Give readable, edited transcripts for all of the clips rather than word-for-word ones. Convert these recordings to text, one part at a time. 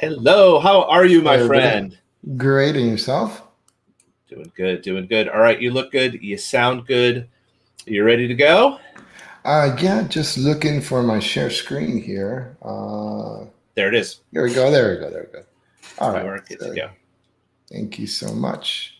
Hello, how are you, my friend? Great, and yourself? Doing good, doing good. All right, you look good, you sound good. You ready to go? Yeah, just looking for my share screen here. There it is. There we go, there we go, there we go. All You right, are good to so go. thank you so much.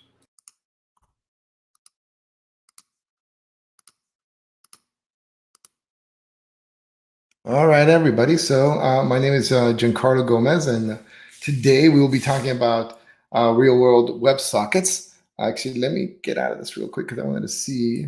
All right, everybody. So my name is Giancarlo Gomez, and today we will be talking about real-world WebSockets. Actually, let me get out of this real quick because I wanted to see.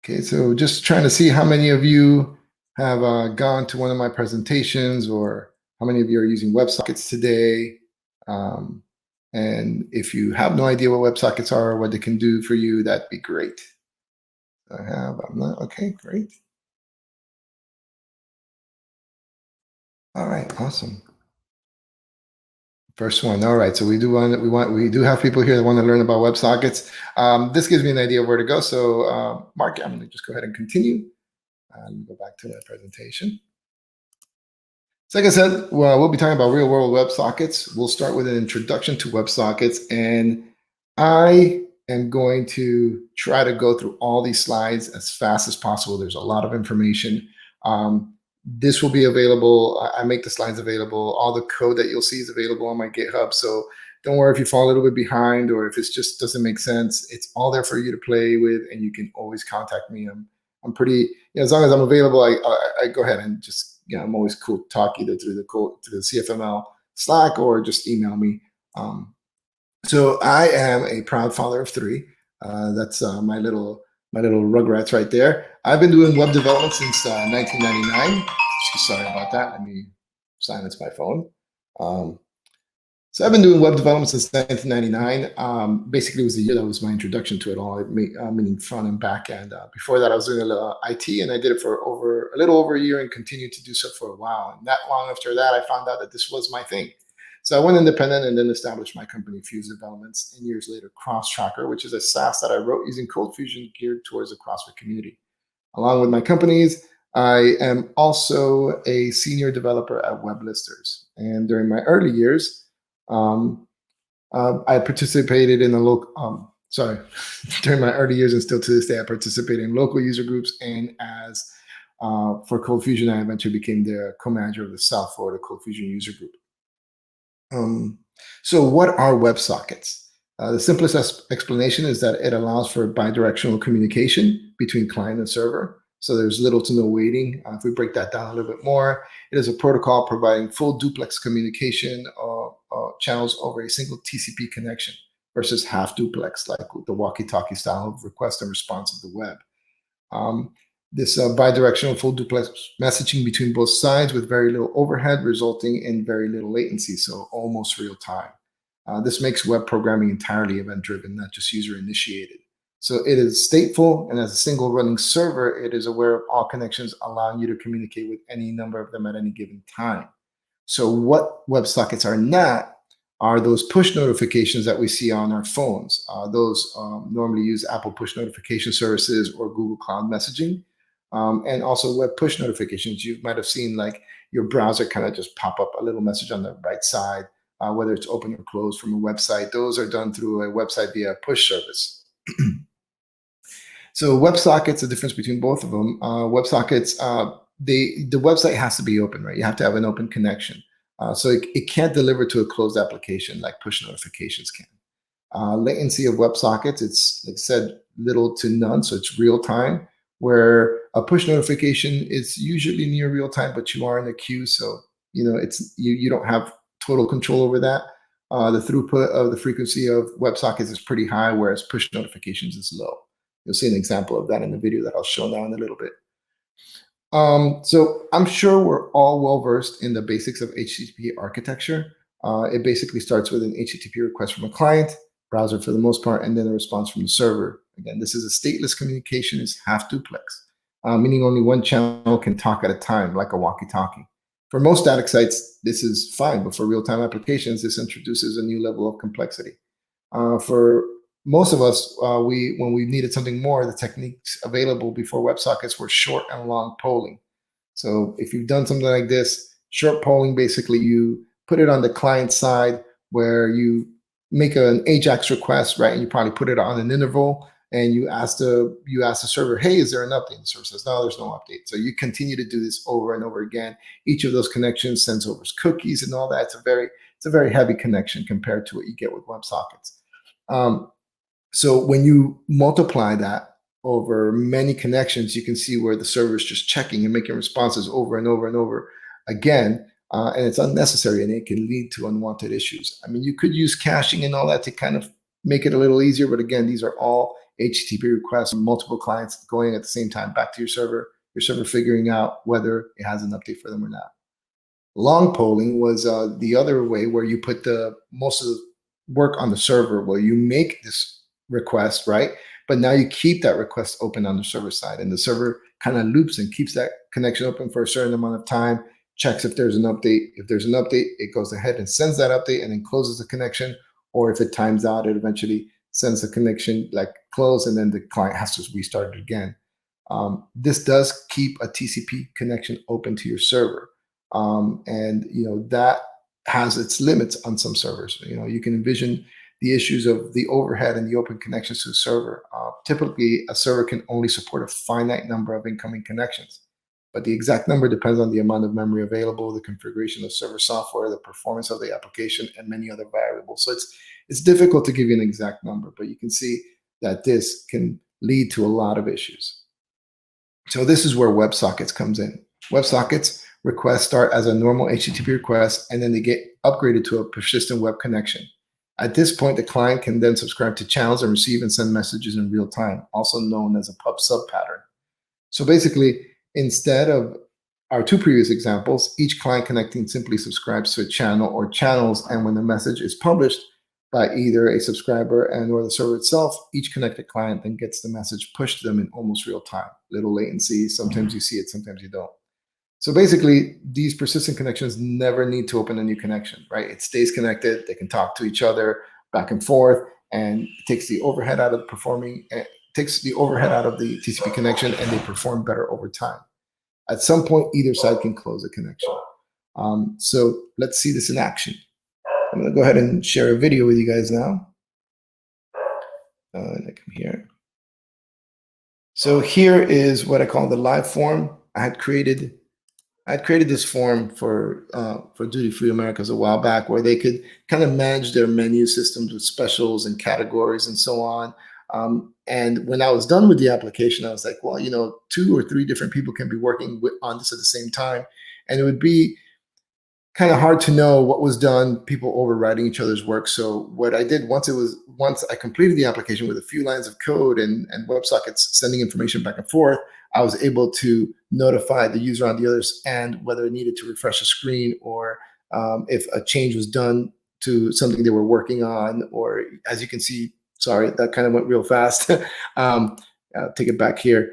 Okay, so just trying to see how many of you have gone to one of my presentations, or how many of you are using WebSockets today. And if you have no idea what WebSockets are or what they can do for you, that'd be great. I'm not, okay, great. All right, awesome. First one. All right, so we do have people here that want to learn about WebSockets. This gives me an idea of where to go. So Mark, I'm gonna just go ahead and continue. Let me go back to my presentation. So like I said, well, we'll be talking about real-world WebSockets. We'll start with an introduction to WebSockets, and I am going to try to go through all these slides as fast as possible. There's a lot of information. This will be available. I make the slides available. All the code that you'll see is available on my GitHub. So don't worry if you fall a little bit behind or if it just doesn't make sense. It's all there for you to play with, and you can always contact me. I'm pretty, as long as I'm available, I go ahead and just, I'm always cool to talk either through the CFML Slack or just email me. So I am a proud father of three. That's my little rugrats right there. I've been doing web development since 1999. Sorry about that. Let me silence my phone. So I've been doing web development since 1999. Basically, it was the year that was my introduction to it all, meaning front and back end. Before that, I was doing a little IT, and I did it for a little over a year and continued to do so for a while. And that long after that, I found out that this was my thing. So I went independent and then established my company, Fuse Developments, and years later, CrossTracker, which is a SaaS that I wrote using ColdFusion geared towards the CrossFit community. Along with my companies, I am also a senior developer at WebListers. And during my early years, I participated in a local, during my early years and still to this day, I participate in local user groups. And as for ColdFusion, I eventually became the co-manager of the South Florida ColdFusion user group. So what are WebSockets? The simplest explanation is that it allows for bidirectional communication between client and server. So there's little to no waiting. If we break that down a little bit more, it is a protocol providing full duplex communication channels over a single TCP connection versus half duplex, like the walkie-talkie style of request and response of the web. This bidirectional full duplex messaging between both sides with very little overhead, resulting in very little latency, so almost real time. This makes web programming entirely event-driven, not just user-initiated. So it is stateful, and as a single running server, it is aware of all connections, allowing you to communicate with any number of them at any given time. So what WebSockets are not are those push notifications that we see on our phones. Those normally use Apple push notification services or Google Cloud messaging. And also web push notifications. You might have seen like your browser kind of just pop up a little message on the right side, whether it's open or closed from a website. Those are done through a website via a push service. So WebSockets, the difference between both of them, WebSockets, the website has to be open, right? You have to have an open connection. So it can't deliver to a closed application like push notifications can. Latency of WebSockets, it's like I said, little to none, so it's real time, where a push notification is usually near real time, but you are in a queue, so it's you don't have total control over that. The throughput of the frequency of WebSockets is pretty high, whereas push notifications is low. You'll see an example of that in the video that I'll show now in a little bit. So I'm sure we're all well versed in the basics of HTTP architecture. It basically starts with an HTTP request from a client, browser for the most part, and then a response from the server. Again, this is a stateless communication, it's half duplex, meaning only one channel can talk at a time, like a walkie-talkie. For most static sites, this is fine, but for real-time applications, this introduces a new level of complexity. For most of us, when we needed something more, the techniques available before WebSockets were short and long polling. So if you've done something like this, Short polling, basically you put it on the client side where you make an AJAX request, right? And you probably put it on an interval and you ask the server, hey, is there an update? The server says, no, there's no update. So you continue to do this over and over again. Each of those connections sends over cookies and all that. It's a very heavy connection compared to what you get with WebSockets. So when you multiply that over many connections, you can see where the server is just checking and making responses over and over and over again. And it's unnecessary and it can lead to unwanted issues. I mean, you could use caching and all that to kind of make it a little easier. But again, these are all HTTP requests from multiple clients going at the same time back to your server figuring out whether it has an update for them or not. Long polling was the other way where you put the most of the work on the server where you make this request, right? But now you keep that request open on the server side and the server kind of loops and keeps that connection open for a certain amount of time, checks if there's an update. If there's an update, it goes ahead and sends that update and then closes the connection. Or if it times out, it eventually sends the connection like close and then the client has to restart it again. This does keep a TCP connection open to your server. And that has its limits on some servers. You can envision the issues of the overhead and the open connections to the server. Typically, a server can only support a finite number of incoming connections, but the exact number depends on the amount of memory available, the configuration of server software, the performance of the application, and many other variables. So it's difficult to give you an exact number, but you can see that this can lead to a lot of issues. So this is where WebSockets comes in. WebSockets requests start as a normal HTTP request, and then they get upgraded to a persistent web connection. At this point, the client can then subscribe to channels and receive and send messages in real time, also known as a pub-sub pattern. So basically, instead of our two previous examples, each client connecting simply subscribes to a channel or channels, and when the message is published by either a subscriber and or the server itself, each connected client then gets the message pushed to them in almost real time. Little latency, sometimes you see it, sometimes you don't. So basically, these persistent connections never need to open a new connection, right? It stays connected. They can talk to each other back and forth, and it takes the overhead out of the TCP connection, and they perform better over time. At some point, either side can close a connection. So let's see this in action. I'm going to go ahead and share a video with you guys now. And I come here. So here is what I call the live form. I had created this form for Duty Free Americas a while back, where they could kind of manage their menu systems with specials and categories and so on. And when I was done with the application, I was like, well, 2 or 3 different people can be working on this at the same time, and it would be kind of hard to know what was done, people overriding each other's work. So what I did once I completed the application with a few lines of code and WebSockets sending information back and forth, I was able to notify the user on the other end whether it needed to refresh a screen or if a change was done to something they were working on. Or as you can see, sorry, that kind of went real fast. I'll take it back here.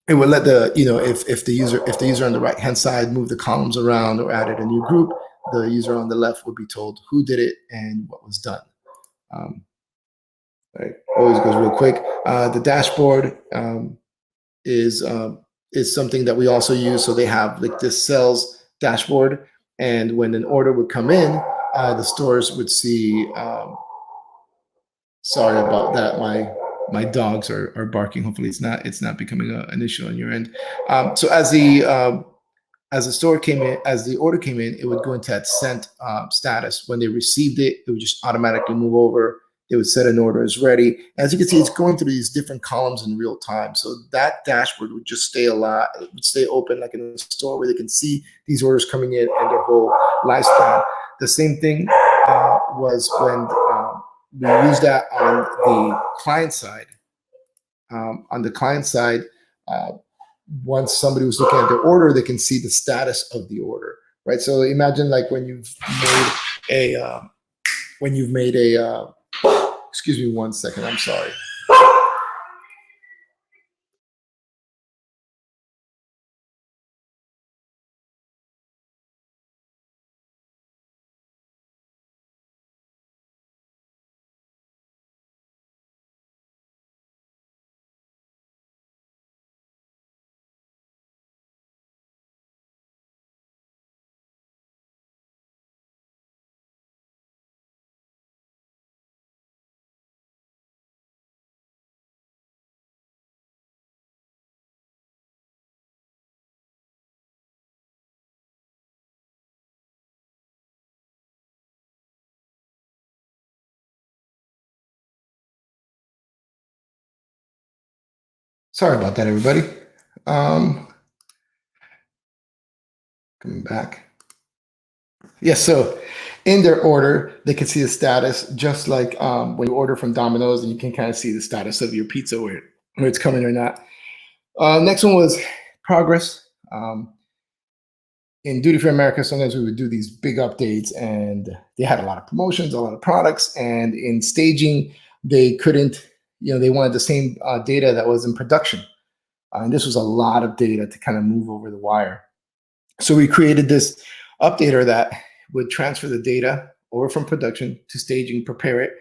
It would let if the user on the right hand side moved the columns around or added a new group, the user on the left would be told who did it and what was done. Right, always goes real quick. The dashboard is something that we also use. So they have like this sales dashboard, and when an order would come in, the stores would see. Sorry about that. My dogs are barking. Hopefully it's not becoming an issue on your end. So as the order came in, it would go into that sent status. When they received it, it would just automatically move over. They would set an order as ready. As you can see, it's going through these different columns in real time. So that dashboard would just stay open like in a store where they can see these orders coming in and their whole lifespan. The same thing was when we use that on the client side. On the client side, once somebody was looking at their order, they can see the status of the order, right? So imagine like when you've made a excuse me one second, I'm sorry. Sorry about that, everybody. Coming back. Yes, so in their order, they can see the status, just like when you order from Domino's, and you can kind of see the status of your pizza, where it's coming or not. Next one was progress. In Duty Free America, sometimes we would do these big updates, and they had a lot of promotions, a lot of products, and in staging, they couldn't, they wanted the same data that was in production. And this was a lot of data to kind of move over the wire. So we created this updater that would transfer the data over from production to staging, prepare it,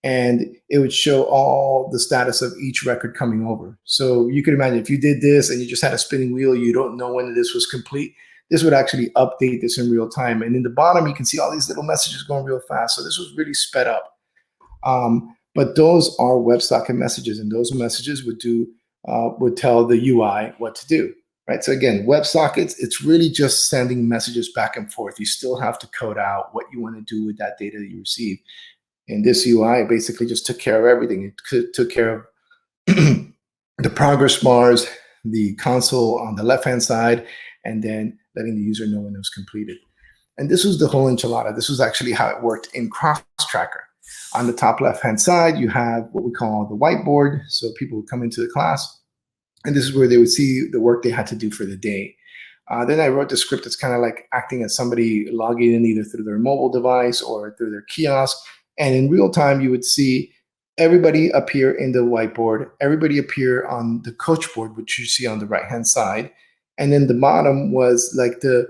and it would show all the status of each record coming over. So you could imagine if you did this and you just had a spinning wheel, you don't know when this was complete, this would actually update this in real time. And in the bottom, you can see all these little messages going real fast. So this was really sped up. But those are WebSocket messages, and those messages would tell the UI what to do. Right. So again, WebSockets, it's really just sending messages back and forth. You still have to code out what you want to do with that data that you receive. And this UI basically just took care of everything. It took care of the progress bars, the console on the left-hand side, and then letting the user know when it was completed. And this was the whole enchilada. This was actually how it worked in Cross-Tracker. On the top left-hand side, you have what we call the whiteboard. So people would come into the class, and this is where they would see the work they had to do for the day. Then I wrote the script that's kind of like acting as somebody logging in either through their mobile device or through their kiosk. And in real time, you would see everybody appear in the whiteboard, everybody appear on the coach board, which you see on the right-hand side. And then the bottom was like the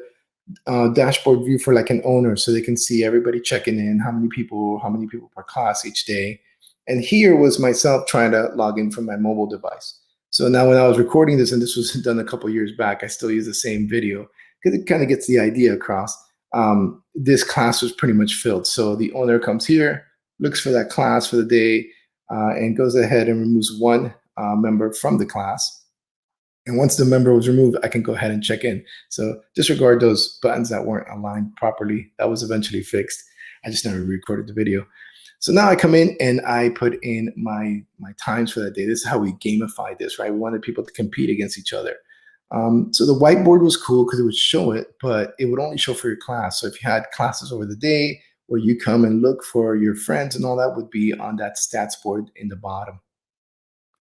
dashboard view for like an owner, so they can see everybody checking in, how many people per class each day. And here was myself trying to log in from my mobile device. So now when I was recording this, and this was done a couple of years back, I still use the same video because it kind of gets the idea across. This class was pretty much filled. So the owner comes here, looks for that class for the day, and goes ahead and removes one member from the class. And once the member was removed, I can go ahead and check in. So disregard those buttons that weren't aligned properly. That was eventually fixed. I just never recorded the video. So now I come in and I put in my times for that day. This is how we gamified this, right? We wanted people to compete against each other. So the whiteboard was cool because it would show it, but it would only show for your class. So if you had classes over the day where you come and look for your friends and all that would be on that stats board in the bottom.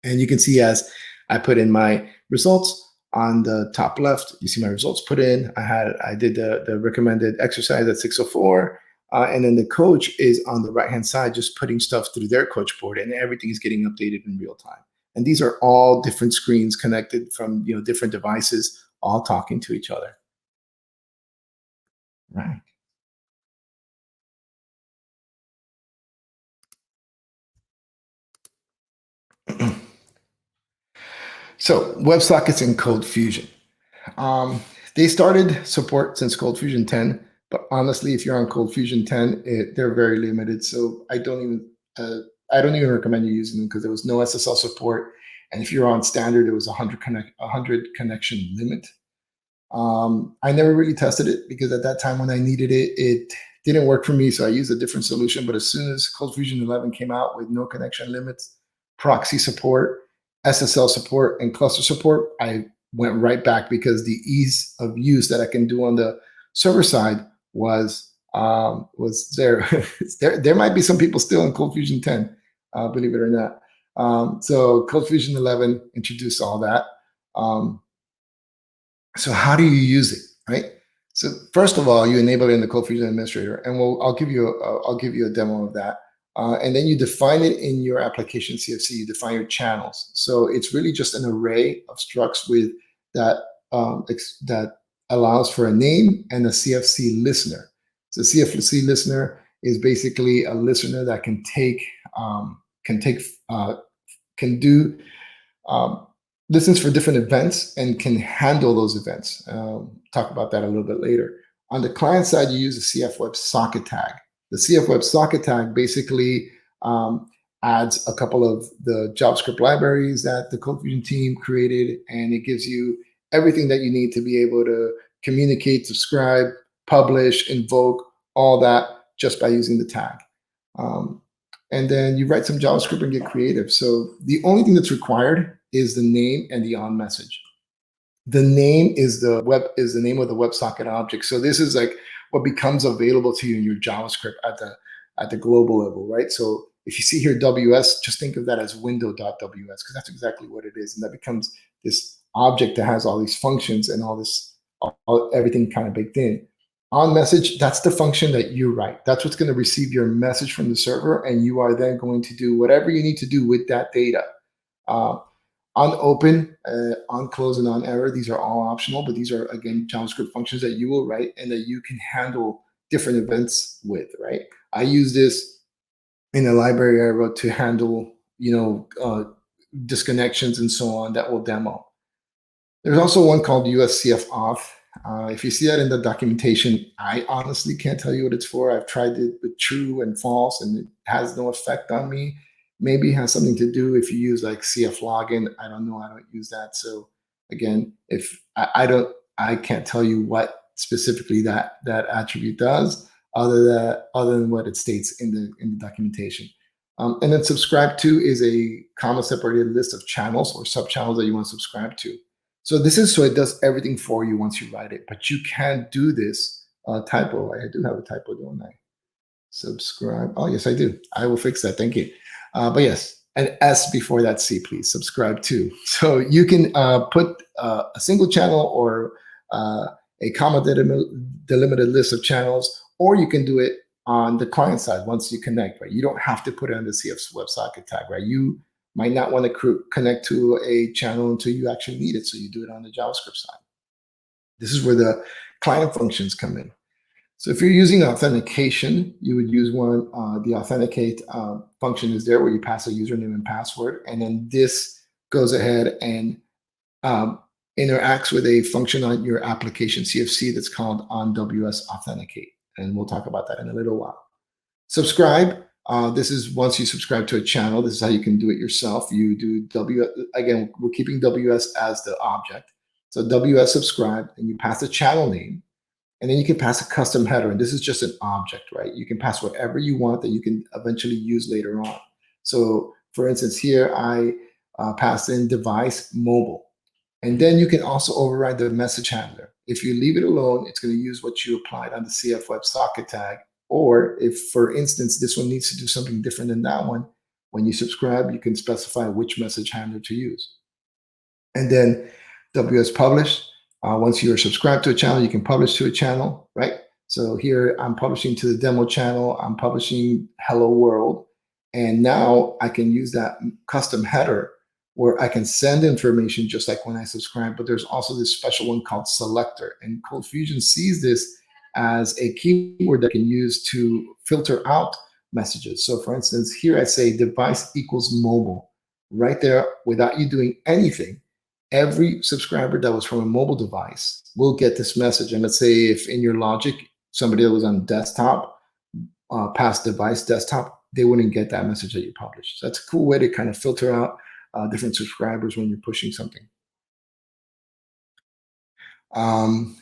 And you can see as I put in my results on the top left, you see my results put in. I did the recommended exercise at 6:04. And then the coach is on the right-hand side, just putting stuff through their coach board, and everything is getting updated in real time. And these are all different screens connected from different devices, all talking to each other. Right. So WebSockets and ColdFusion. They started support since ColdFusion 10, but honestly, if you're on ColdFusion 10, they're very limited. So I don't even recommend you using them because there was no SSL support, and if you're on standard, it was 100 connection limit. I never really tested it because at that time when I needed it, it didn't work for me. So I used a different solution. But as soon as ColdFusion 11 came out with no connection limits, proxy support, SSL support, and cluster support, I went right back because the ease of use that I can do on the server side was there. There might be some people still in ColdFusion 10, believe it or not. So ColdFusion 11 introduced all that. So how do you use it, right? So first of all, you enable it in the ColdFusion administrator, and I'll give you a demo of that. And then you define it in your application CFC. You define your channels. So it's really just an array of structs with that allows for a name and a CFC listener. So CFC listener is basically a listener that can do listens for different events and can handle those events. Talk about that a little bit later. On the client side, you use a CF WebSocket tag. The CF WebSocket tag basically adds a couple of the JavaScript libraries that the ColdFusion team created, and it gives you everything that you need to be able to communicate, subscribe, publish, invoke, all that just by using the tag. And then you write some JavaScript and get creative. So the only thing that's required is the name and the on message. The name is the name of the WebSocket object. So this is like what becomes available to you in your JavaScript at the global level, right? So if you see here WS, just think of that as window.ws, because that's exactly what it is. And that becomes this object that has all these functions and everything kind of baked in. On message, that's the function that you write. That's what's going to receive your message from the server, and you are then going to do whatever you need to do with that data. On open, on close, and on error, these are all optional, but these are, again, JavaScript functions that you will write and that you can handle different events with, right? I use this in a library I wrote to handle, disconnections and so on that we'll demo. There's also one called USCF auth. If you see that in the documentation, I honestly can't tell you what it's for. I've tried it with true and false, and it has no effect on me. Maybe it has something to do if you use like CF login. I don't know. I don't use that. So again, if I can't tell you what specifically that attribute does, other than what it states in the documentation. And then subscribe to is a comma separated list of channels or sub channels that you want to subscribe to. So this is so it does everything for you once you write it, but you can't do this typo. I do have a typo, don't I? Subscribe. Oh, yes, I do. I will fix that. Thank you. But yes, an S before that C, please. Subscribe to. So you can put a single channel or a comma delimited list of channels, or you can do it on the client side once you connect, right? You don't have to put it on the CF WebSocket tag, right? You might not want to connect to a channel until you actually need it, so you do it on the JavaScript side. This is where the client functions come in. So if you're using authentication, you would use one. The authenticate function is there where you pass a username and password, and then this goes ahead and interacts with a function on your application CFC that's called on.ws authenticate, and we'll talk about that in a little while. Subscribe. This is once you subscribe to a channel. This is how you can do it yourself. You do again, we're keeping WS as the object. So WS subscribe, and you pass the channel name, and then you can pass a custom header. And this is just an object, right? You can pass whatever you want that you can eventually use later on. So for instance, here I passed in device mobile. And then you can also override the message handler. If you leave it alone, it's going to use what you applied on the CF WebSocket tag. Or if, for instance, this one needs to do something different than that one, when you subscribe, you can specify which message handler to use. And then WS publish. Once you're subscribed to a channel, you can publish to a channel, right? So here I'm publishing to the demo channel. I'm publishing Hello World. And now I can use that custom header where I can send information just like when I subscribe, but there's also this special one called selector. And ColdFusion sees this as a keyword that can use to filter out messages. So for instance, here I say device equals mobile. Right there, without you doing anything, every subscriber that was from a mobile device will get this message. And let's say if in your logic, somebody that was on desktop, past device desktop, they wouldn't get that message that you published. So that's a cool way to kind of filter out different subscribers when you're pushing something. And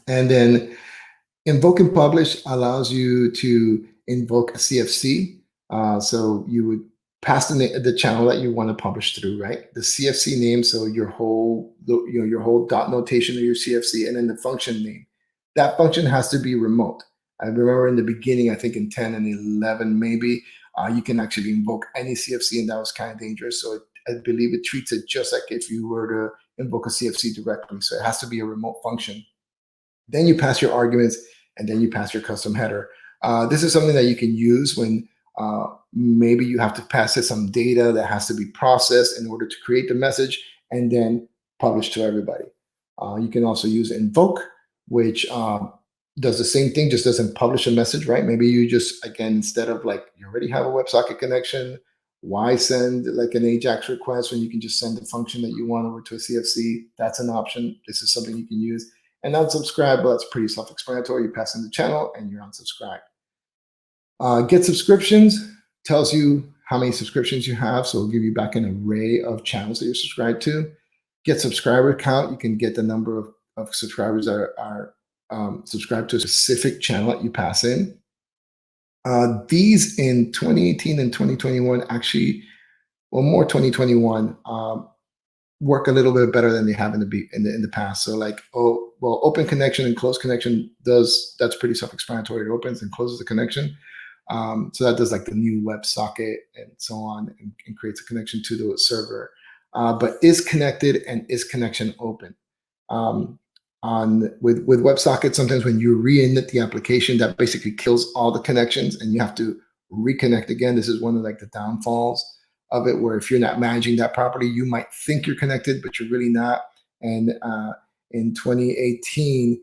then invoke and publish allows you to invoke a CFC. So you would pass the channel that you want to publish through, right? The CFC name, so your whole dot notation of your CFC, and then the function name. That function has to be remote. I remember in the beginning, I think in 10 and 11 maybe, you can actually invoke any CFC, and that was kind of dangerous. So I believe it treats it just like if you were to invoke a CFC directly. So it has to be a remote function. Then you pass your arguments, and then you pass your custom header. This is something that you can use when maybe you have to pass it some data that has to be processed in order to create the message and then publish to everybody. You can also use invoke, which does the same thing, just doesn't publish a message, right? Maybe you just, again, instead of like you already have a WebSocket connection, why send like an AJAX request when you can just send the function that you want over to a CFC? That's an option. This is something you can use. And unsubscribe, well, that's pretty self-explanatory. You pass in the channel and you're unsubscribed. Get subscriptions tells you how many subscriptions you have. So it'll give you back an array of channels that you're subscribed to. Get subscriber count. You can get the number of subscribers that are subscribed to a specific channel that you pass in. These in 2018 and 2021, actually, well, more 2021, work a little bit better than they have in the past. So like, oh, well, open connection and close connection that's pretty self-explanatory. It opens and closes the connection. So that does like the new WebSocket and so on, and creates a connection to the server. But is connected and is connection open? With WebSocket, sometimes when you re-init the application, that basically kills all the connections, and you have to reconnect again. This is one of like the downfalls of it, where if you're not managing that property, you might think you're connected, but you're really not. And in 2018,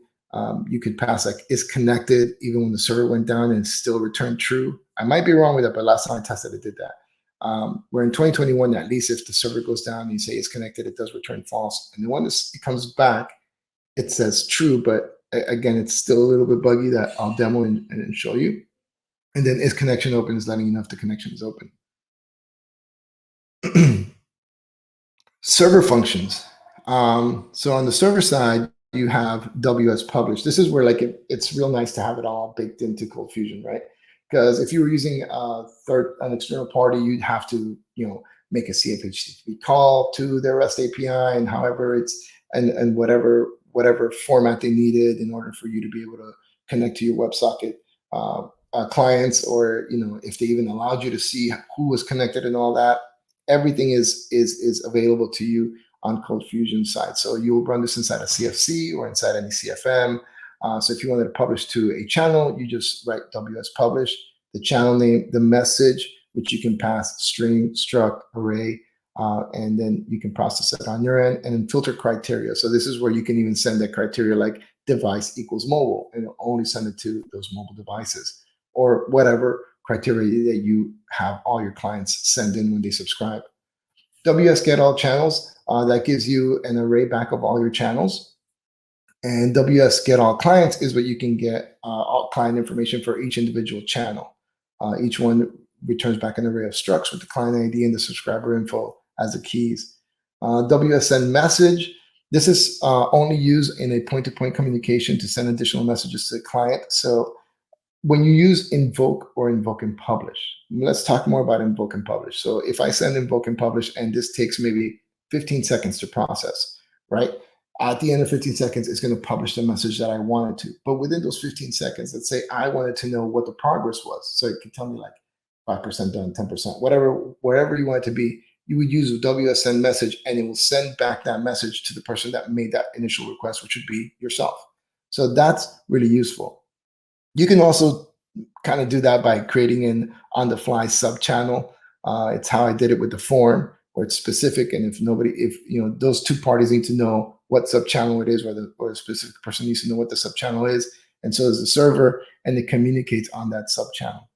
you could pass like is connected even when the server went down and still returned true. I might be wrong with that, but last time I tested it did that. Where in 2021, at least if the server goes down and you say it's connected, it does return false. And then when it comes back, it says true, but again, it's still a little bit buggy that I'll demo and show you. And then is connection open is letting you know if the connection is open. Server functions. So on the server side, you have WS publish. This is where like it's real nice to have it all baked into ColdFusion, right? Because if you were using an external party, you'd have to make a CFHTTP call to their REST API and however it's and whatever format they needed in order for you to be able to connect to your WebSocket clients, or if they even allowed you to see who was connected and all that. Everything is available to you on ColdFusion side. So you'll run this inside a CFC or inside any CFM. So if you wanted to publish to a channel, you just write WS publish, the channel name, the message, which you can pass string, struct, array, and then you can process it on your end, and then filter criteria. So this is where you can even send that criteria like device equals mobile, and it'll only send it to those mobile devices, or whatever criteria that you have all your clients send in when they subscribe. WS get all channels, that gives you an array back of all your channels. And WS get all clients is what you can get all client information for each individual channel. Each one returns back an array of structs with the client ID and the subscriber info as the keys. WS send message. This is only used in a point-to-point communication to send additional messages to the client. So when you use invoke or invoke and publish, let's talk more about invoke and publish. So if I send invoke and publish, and this takes maybe 15 seconds to process, right? At the end of 15 seconds, it's going to publish the message that I wanted to. But within those 15 seconds, let's say I wanted to know what the progress was. So it could tell me like 5% done, 10%, whatever you want it to be. You would use a WS send message, and it will send back that message to the person that made that initial request, which would be yourself. So that's really useful. You can also kind of do that by creating an on-the-fly sub-channel. It's how I did it with the form, where it's specific, and if those two parties need to know what sub-channel it is, or the specific person needs to know what the sub-channel is, and so does the server, and it communicates on that sub-channel.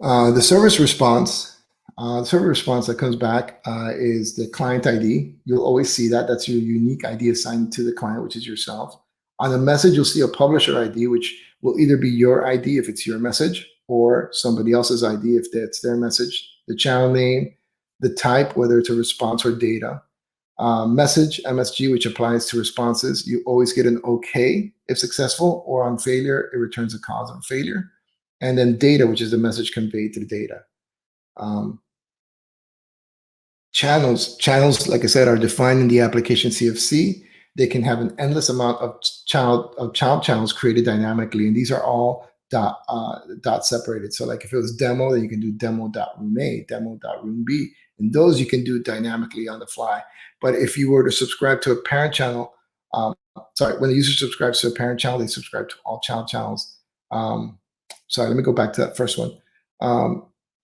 The service response, that comes back is the client ID. You'll always see that. That's your unique ID assigned to the client, which is yourself. On the message, you'll see a publisher ID, which will either be your ID if it's your message, or somebody else's ID if that's their message. The channel name, the type, whether it's a response or data. Message, MSG, which applies to responses. You always get an OK if successful, or on failure, it returns a cause of failure. And then data, which is the message conveyed to the data. Channels, like I said, are defined in the application CFC. They can have an endless amount of child channels created dynamically, and these are all dot separated. So like if it was demo, then you can do demo.room A, demo.room B, and those you can do dynamically on the fly. But if you were to subscribe to a parent channel, when the user subscribes to a parent channel, they subscribe to all child channels. Sorry, let me go back to that first one.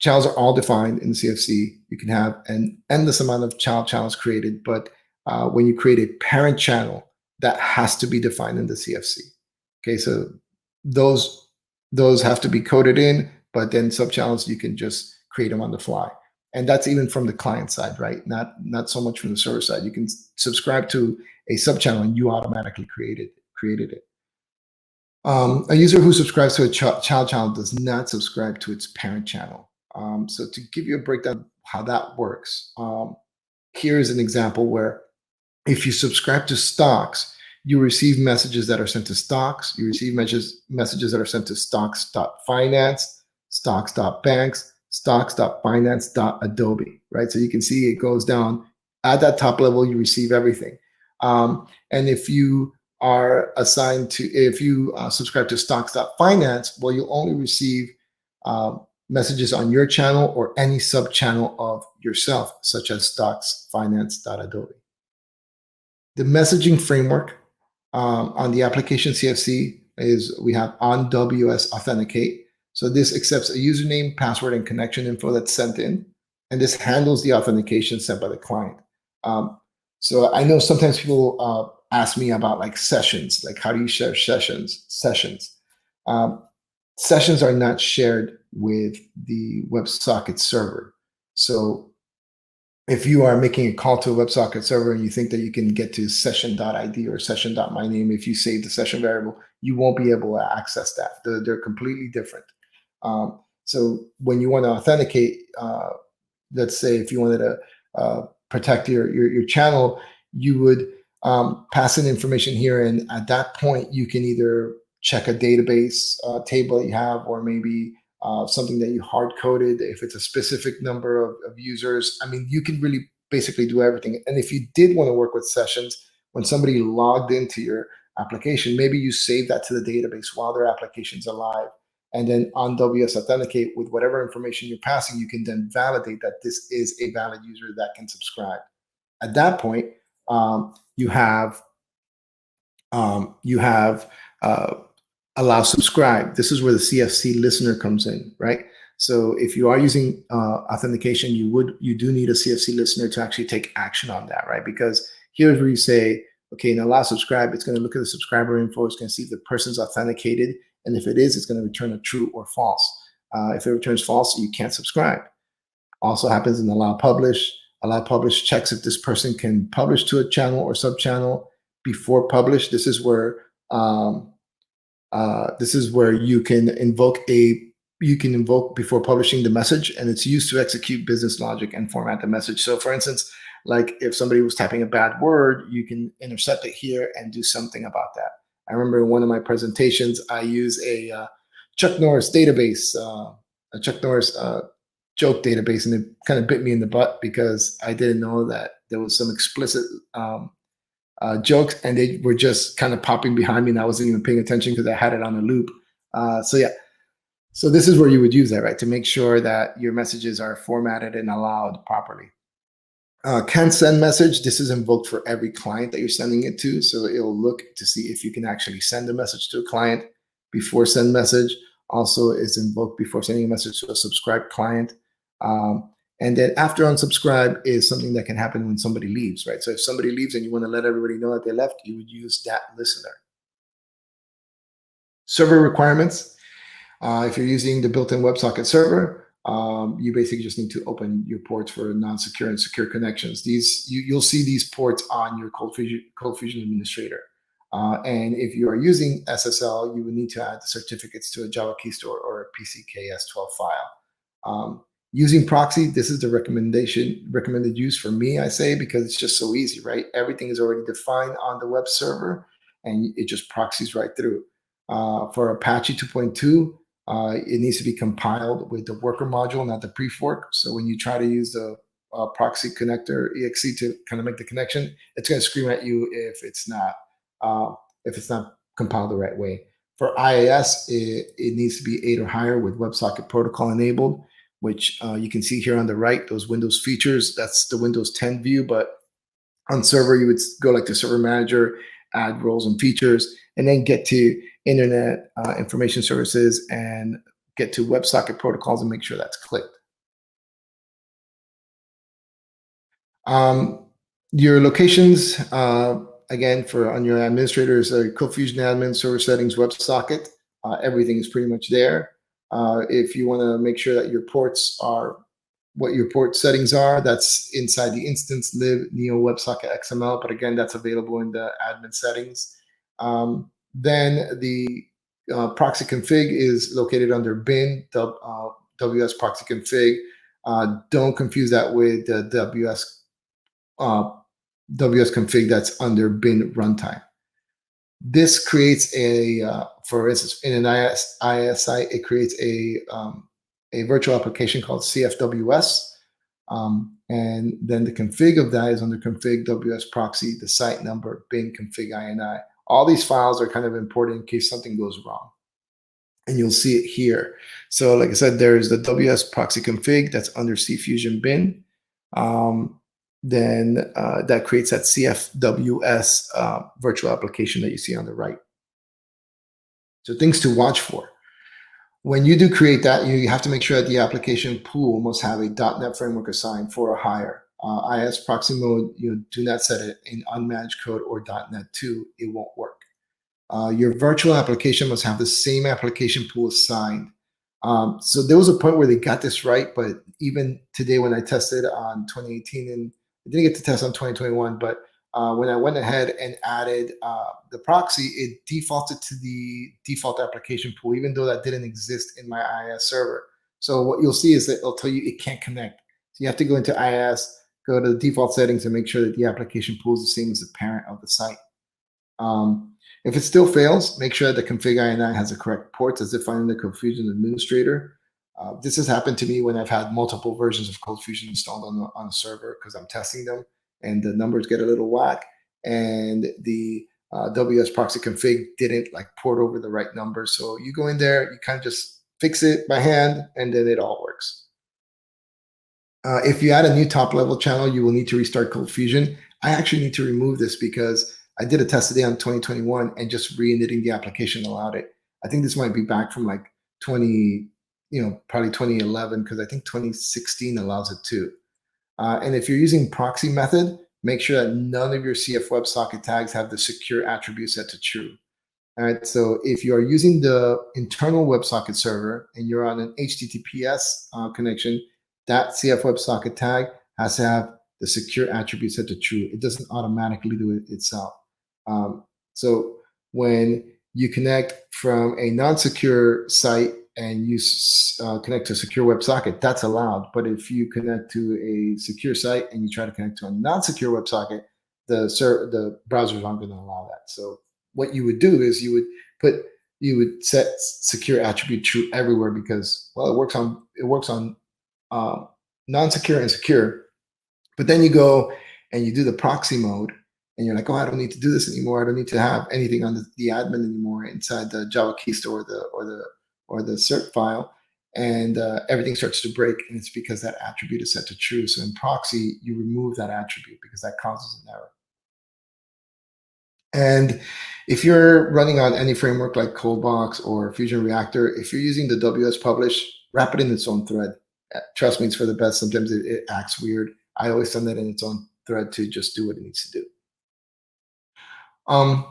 Channels are all defined in the CFC. You can have an endless amount of child channels created, but when you create a parent channel, that has to be defined in the CFC. Okay, so those have to be coded in, but then sub-channels, you can just create them on the fly. And that's even from the client side, right? Not so much from the server side. You can subscribe to a sub-channel and you automatically created it. A user who subscribes to a child channel does not subscribe to its parent channel. So to give you a breakdown of how that works, here is an example where if you subscribe to stocks, you receive messages that are sent to stocks. You receive messages that are sent to stocks.finance, stocks.banks, stocks.finance.adobe, right? So you can see it goes down. At that top level, you receive everything. And if you are assigned to, if you subscribe to stocks.finance, well, you'll only receive messages on your channel or any sub channel of yourself, such as stocks.finance.adobe. The messaging framework on the application CFC is we have on WS Authenticate. So this accepts a username, password, and connection info that's sent in, and this handles the authentication sent by the client. So I know sometimes people ask me about like sessions, like how do you share sessions? Sessions are not shared with the WebSocket server. So if you are making a call to a WebSocket server and you think that you can get to session.id or session.myname, if you save the session variable, you won't be able to access that. They're completely different. So when you want to authenticate, let's say if you wanted to protect your channel, you would pass in information here, and at that point you can either check a database table that you have, or maybe something that you hard coded. If it's a specific number of users, I mean, you can really basically do everything. And if you did want to work with sessions, when somebody logged into your application, maybe you save that to the database while their application's alive. And then on WS Authenticate, with whatever information you're passing, you can then validate that this is a valid user that can subscribe. At that point, you have allow subscribe. This is where the CFC listener comes in, right? So if you are using authentication, you do need a CFC listener to actually take action on that, right? Because here's where you say, okay, in allow subscribe, it's going to look at the subscriber info. It's going to see if the person's authenticated. And if it is, it's going to return a true or false. If it returns false, you can't subscribe. Also happens in allow publish. Allow publish checks if this person can publish to a channel or sub channel before publish. This is where you can invoke before publishing the message, and it's used to execute business logic and format the message. So for instance, like if somebody was typing a bad word, you can intercept it here and do something about that. I remember in one of my presentations, I use a Chuck Norris database, a Chuck Norris joke database, and it kind of bit me in the butt because I didn't know that there was some explicit jokes, and they were just kind of popping behind me, and I wasn't even paying attention because I had it on a loop. So yeah, so this is where you would use that, right, to make sure that your messages are formatted and allowed properly. Can send message. This is invoked for every client that you're sending it to. So it'll look to see if you can actually send a message to a client before send message. Also is invoked before sending a message to a subscribed client. And then after unsubscribe is something that can happen when somebody leaves, right? So if somebody leaves and you want to let everybody know that they left, you would use that listener. Server requirements. If you're using the built-in WebSocket server, you basically just need to open your ports for non-secure and secure connections. You'll see these ports on your ColdFusion administrator. And if you are using SSL, you would need to add the certificates to a Java key store or a PCKS12 file. Using proxy, this is the recommended use for me, I say, because it's just so easy, right? Everything is already defined on the web server, and it just proxies right through. For Apache 2.2, it needs to be compiled with the worker module, not the pre-fork. So when you try to use the proxy connector exe to kind of make the connection, it's going to scream at you if it's not compiled the right way. For IIS, it needs to be 8 or higher with WebSocket protocol enabled, which you can see here on the right, those Windows features. That's the Windows 10 view, but on server, you would go like the server manager, add roles and features, and then get to Internet Information Services and get to WebSocket protocols and make sure that's clicked. Your locations, again, on your administrators, ColdFusion admin, server settings, WebSocket, everything is pretty much there. If you want to make sure that your ports are what your port settings are, that's inside the instance lib neo WebSocket XML, but again, that's available in the admin settings. Then the proxy config is located under bin, WS proxy config. Don't confuse that with the WS config that's under bin runtime. This creates a, for instance, in an ISI, it creates a a virtual application called CFWS. And then the config of that is under config WS proxy, the site number, bin config INI. All these files are kind of important in case something goes wrong. And you'll see it here. So like I said, there's the WS proxy config that's under CFusion bin. Then that creates that CFWS virtual application that you see on the right. So things to watch for. When you do create that, you have to make sure that the application pool must have a .NET framework assigned 4 or higher. IIS proxy mode, you do not set it in unmanaged code or .NET 2, it won't work. Your virtual application must have the same application pool assigned. So there was a point where they got this right, but even today when I tested on 2018, and I didn't get to test on 2021, but when I went ahead and added the proxy, it defaulted to the default application pool, even though that didn't exist in my IIS server. So what you'll see is that it'll tell you it can't connect. So you have to go into IIS, go to the default settings, and make sure that the application pool is the same as the parent of the site. If it still fails, make sure that the config INI has the correct ports as defined in the ColdFusion administrator. This has happened to me when I've had multiple versions of ColdFusion installed on a server because I'm testing them, and the numbers get a little whack, and the WS proxy config didn't like port over the right number. So you go in there, you kind of just fix it by hand, and then it all works. If you add a new top level channel, you will need to restart ColdFusion. I actually need to remove this because I did a test today on 2021 and just re-initting the application allowed it. I think this might be back from like probably 2011, because I think 2016 allows it too. And if you're using proxy method, make sure that none of your CF WebSocket tags have the secure attribute set to true. All right, so if you are using the internal WebSocket server and you're on an HTTPS connection, that CF WebSocket tag has to have the secure attribute set to true. It doesn't automatically do it itself. So when you connect from a non-secure site and you connect to a secure WebSocket, that's allowed. But if you connect to a secure site and you try to connect to a non-secure WebSocket, the browsers aren't going to allow that. So what you would do is you would set secure attribute true everywhere, because, well, it works on non-secure and secure. But then you go and you do the proxy mode, and you're like, oh, I don't need to do this anymore. I don't need to have anything on the admin anymore inside the Java key store or the cert file, and everything starts to break, and it's because that attribute is set to true. So in proxy, you remove that attribute because that causes an error. And if you're running on any framework like ColdBox or Fusion Reactor, if you're using the WS publish, wrap it in its own thread. Trust me, it's for the best. Sometimes it acts weird. I always send that in its own thread to just do what it needs to do. And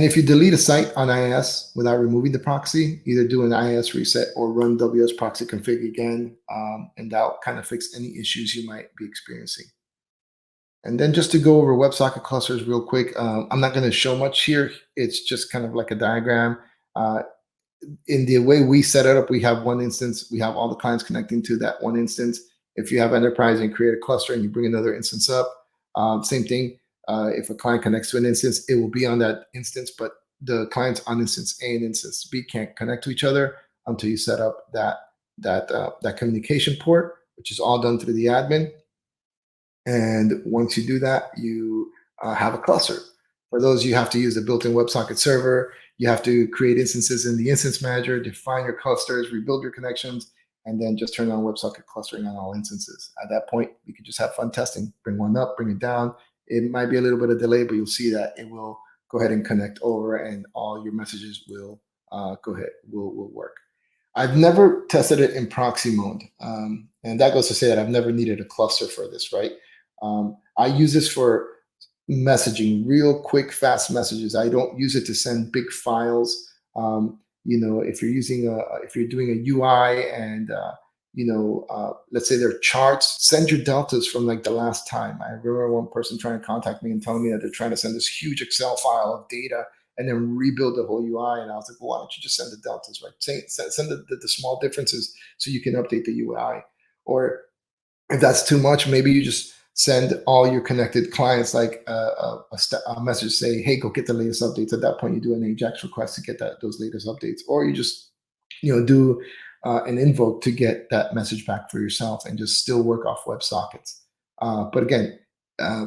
if you delete a site on IIS without removing the proxy, either do an IIS reset or run WS proxy config again, and that'll kind of fix any issues you might be experiencing. And then just to go over WebSocket clusters real quick, I'm not going to show much here. It's just kind of like a diagram. In the way we set it up, we have one instance. We have all the clients connecting to that one instance. If you have enterprise and create a cluster and you bring another instance up, same thing. If a client connects to an instance, it will be on that instance, but the clients on instance A and instance B can't connect to each other until you set up that communication port, which is all done through the admin. And once you do that, you have a cluster. For those, you have to use the built-in WebSocket server. You have to create instances in the instance manager, define your clusters, rebuild your connections, and then just turn on WebSocket clustering on all instances. At that point, you can just have fun testing. Bring one up, bring it down. It might be a little bit of delay, but you'll see that it will go ahead and connect over, and all your messages will will work. I've never tested it in proxy mode, and that goes to say that I've never needed a cluster for this, right? I use this for messaging, real quick, fast messages. I don't use it to send big files. If you're doing a UI and let's say there are charts, send your deltas from like the last time. I remember one person trying to contact me and telling me that they're trying to send this huge Excel file of data and then rebuild the whole UI. And I was like, well, why don't you just send the deltas, right? Send the small differences so you can update the UI. Or if that's too much, maybe you just send all your connected clients like a message, say, hey, go get the latest updates. At that point, you do an AJAX request to get those latest updates. Or you just do an invoke to get that message back for yourself and just still work off WebSockets. But again,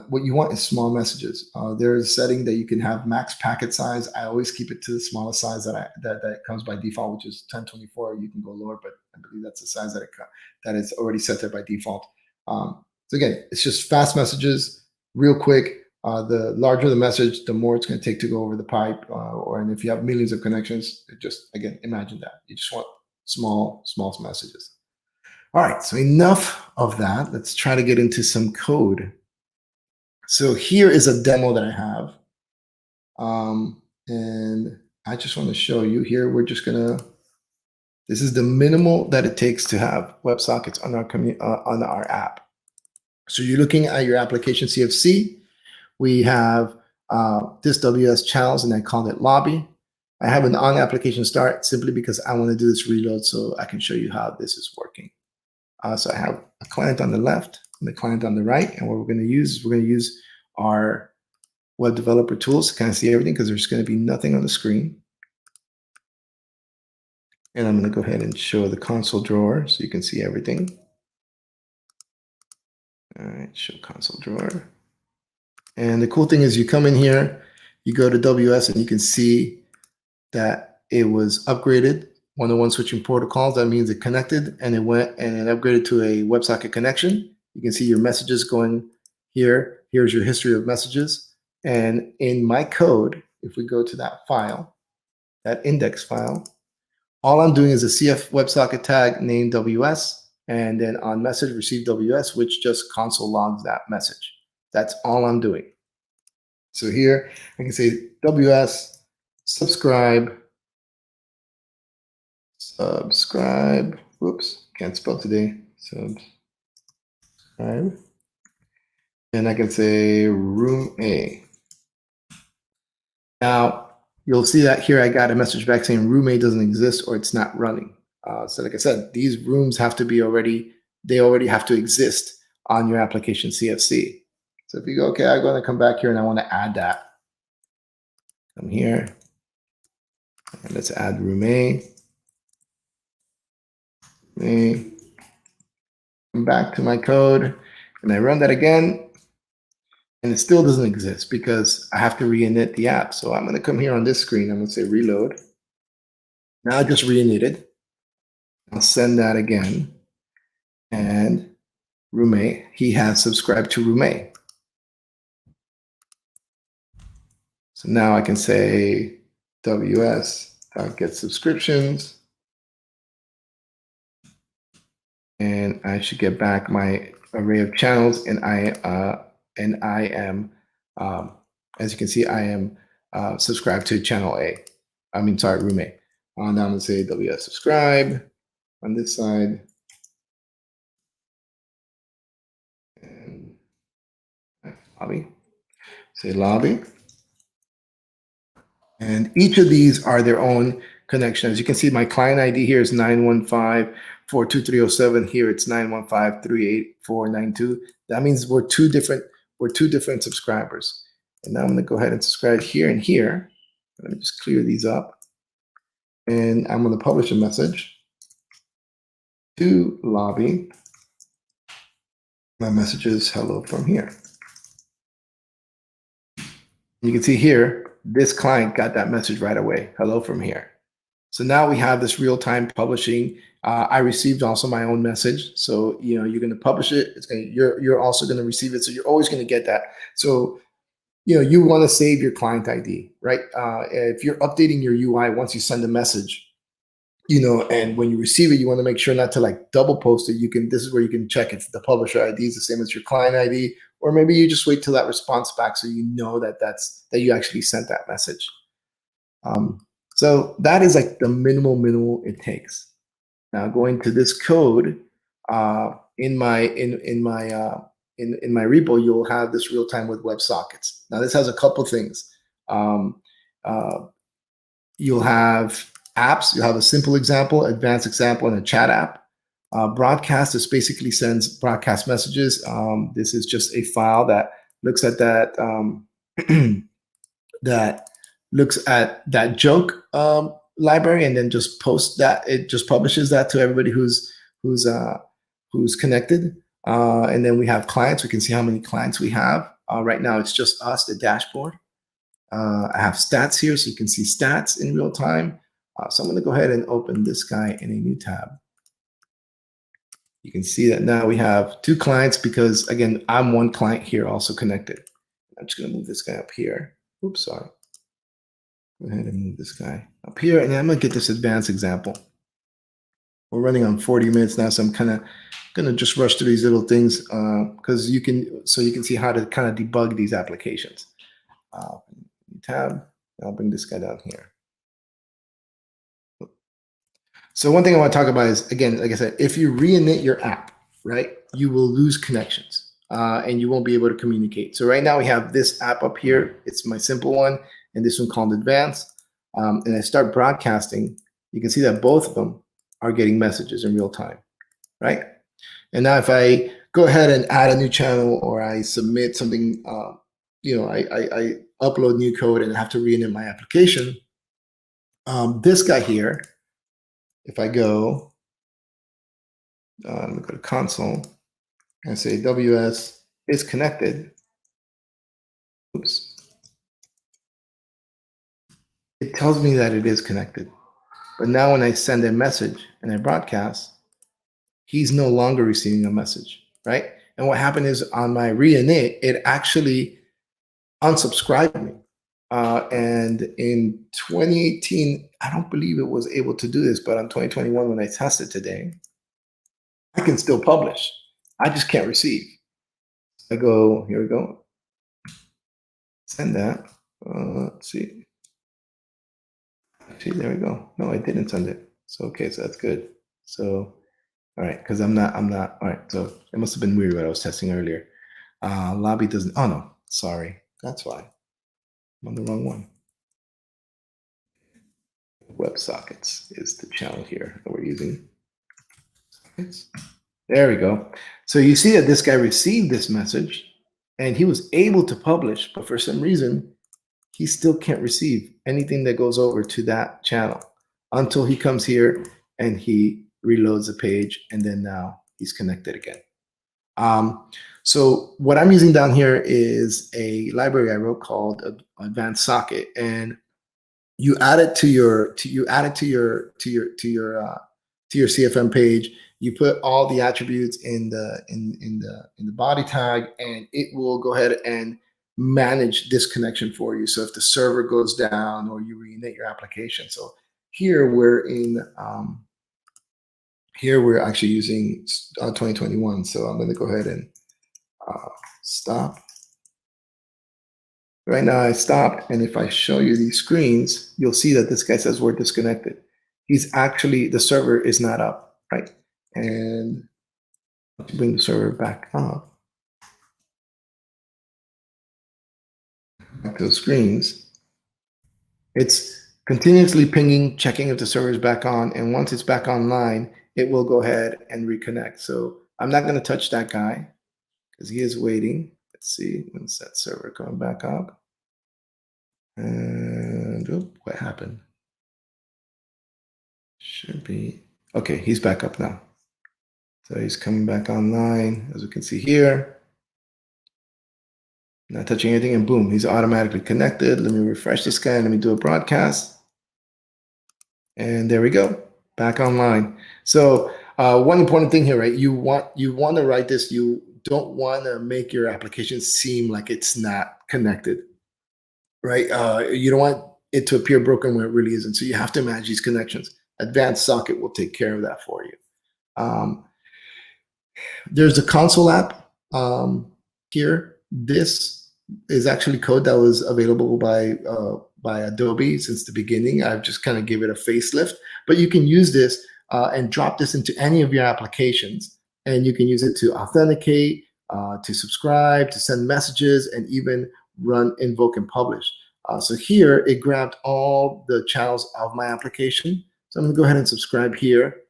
what you want is small messages. There's a setting that you can have max packet size. I always keep it to the smallest size that comes by default, which is 1024. You can go lower, but I believe that's the size that is already set there by default. So again, it's just fast messages, real quick. The larger the message, the more it's going to take to go over the pipe. And if you have millions of connections, again, imagine that. You just want small messages. All right, so enough of that. Let's try to get into some code. So here is a demo that I have. And I just want to show you here. We're just going to, this is the minimal that it takes to have WebSockets on our app. So you're looking at your application CFC. We have this WS channels, and I call it lobby. I have an on application start simply because I want to do this reload so I can show you how this is working. So I have a client on the left and the client on the right. And what we're going to use is our web developer tools to kind of see everything because there's going to be nothing on the screen. And I'm going to go ahead and show the console drawer so you can see everything. All right, show console drawer. And the cool thing is you come in here, you go to WS, and you can see that it was upgraded. 101 switching protocols, that means it connected and it went and it upgraded to a WebSocket connection. You can see your messages going here. Here's your history of messages. And in my code, if we go to that file, that index file, all I'm doing is a CF WebSocket tag named WS, and then on message receive WS, which just console logs that message. That's all I'm doing. So here I can say WS subscribe. Whoops, can't spell today. Subscribe. And I can say room A. Now, you'll see that here I got a message back saying room A doesn't exist or it's not running. So like I said, these rooms have to be they already have to exist on your application CFC. So if you go, okay, I'm going to come back here and I want to add that. Come here. And let's add room A. Come back to my code and I run that again. And it still doesn't exist because I have to re-init the app. So I'm going to come here on this screen. I'm going to say reload. Now I just re-initted. I'll send that again. And room A, he has subscribed to room A. So now I can say ws.get subscriptions. And I should get back my array of channels. And I am, as you can see, I am subscribed to channel A. Room A. Now I'm going to say WS subscribe on this side. And lobby. Say lobby. And each of these are their own connection. As you can see, my client ID here is 915-42307. Here it's 915-38492. That means we're two different subscribers. And now I'm going to go ahead and subscribe here and here. Let me just clear these up. And I'm going to publish a message to lobby. My message is hello from here. You can see here, this client got that message right away. Hello from here. So now we have this real-time publishing. I received also my own message. So, you're going to publish it. You're also going to receive it. So you're always going to get that. So, you want to save your client ID, right? If you're updating your UI once you send a message, and when you receive it, you want to make sure not to double post it. This is where you can check if the publisher ID is the same as your client ID, or maybe you just wait till that response back so you know that you actually sent that message. So that is the minimal it takes. Now going to this code in my repo, you'll have this real time with WebSockets. Now this has a couple things. You'll have apps. You'll have a simple example, advanced example, and a chat app. Broadcast is basically sends broadcast messages. This is just a file that looks at that that looks at that joke library and then just post that. It just publishes that to everybody who's connected. And then we have clients. We can see how many clients we have. Right now, it's just us, the dashboard. I have stats here, so you can see stats in real time. So I'm going to go ahead and open this guy in a new tab. You can see that now we have 2 clients because, again, I'm one client here also connected. I'm just going to move this guy up here. Oops, sorry. Go ahead and move this guy up here, and I'm going to get this advanced example. We're running on 40 minutes now, so I'm kind of going to just rush through these little things because you can see how to kind of debug these applications. Tab. I'll bring this guy down here. So one thing I want to talk about is, again, like I said, if you reinit your app, right, you will lose connections and you won't be able to communicate. So right now we have this app up here. It's my simple one, and this one called Advanced. And I start broadcasting. You can see that both of them are getting messages in real time, right? And now if I go ahead and add a new channel or I submit something, I upload new code and have to reinit my application, this guy here, if I go, let me go to console and say WS is connected. Oops. It tells me that it is connected. But now when I send a message and I broadcast, he's no longer receiving a message, right? And what happened is on my reinit, it actually unsubscribed me. And in 2018, I don't believe it was able to do this, but on 2021, when I tested today, I can still publish. I just can't receive. I go, here we go. Send that. Let's see. See, there we go. No, I didn't send it. So, okay, so that's good. So, all right, because I'm not, all right, so it must have been weird what I was testing earlier. Lobby doesn't, oh no, sorry. That's why. I'm on the wrong one. WebSockets is the channel here that we're using. There we go. So you see that this guy received this message and he was able to publish, but for some reason, he still can't receive anything that goes over to that channel until he comes here and he reloads the page, and then now he's connected again. So what I'm using down here is a library I wrote called Advanced Socket, and you add it to your CFM page. You put all the attributes in the body tag, and it will go ahead and manage this connection for you. So if the server goes down or you reinit your application. So here we're actually using 2021. So I'm going to go ahead and stop. Right now I stopped, and if I show you these screens, you'll see that this guy says we're disconnected. He's actually, the server is not up, right? And let's bring the server back up. Back to the screens. It's continuously pinging, checking if the server is back on, and once it's back online, it will go ahead and reconnect. So I'm not going to touch that guy because he is waiting. Let's see, when's that server coming back up? And what happened? Should be, okay, he's back up now. So he's coming back online, as we can see here. Not touching anything, and boom, he's automatically connected. Let me refresh this guy, let me do a broadcast. And there we go, back online. So one important thing here, right? You want to write this, you don't want to make your application seem like it's not connected, right? You don't want it to appear broken when it really isn't. So you have to manage these connections. Advanced Socket will take care of that for you. There's a console app here. This is actually code that was available by Adobe since the beginning. I've just kind of give it a facelift, but you can use this and drop this into any of your applications, and you can use it to authenticate, to subscribe, to send messages, and even run invoke and publish. So here it grabbed all the channels of my application. So I'm gonna go ahead and subscribe here,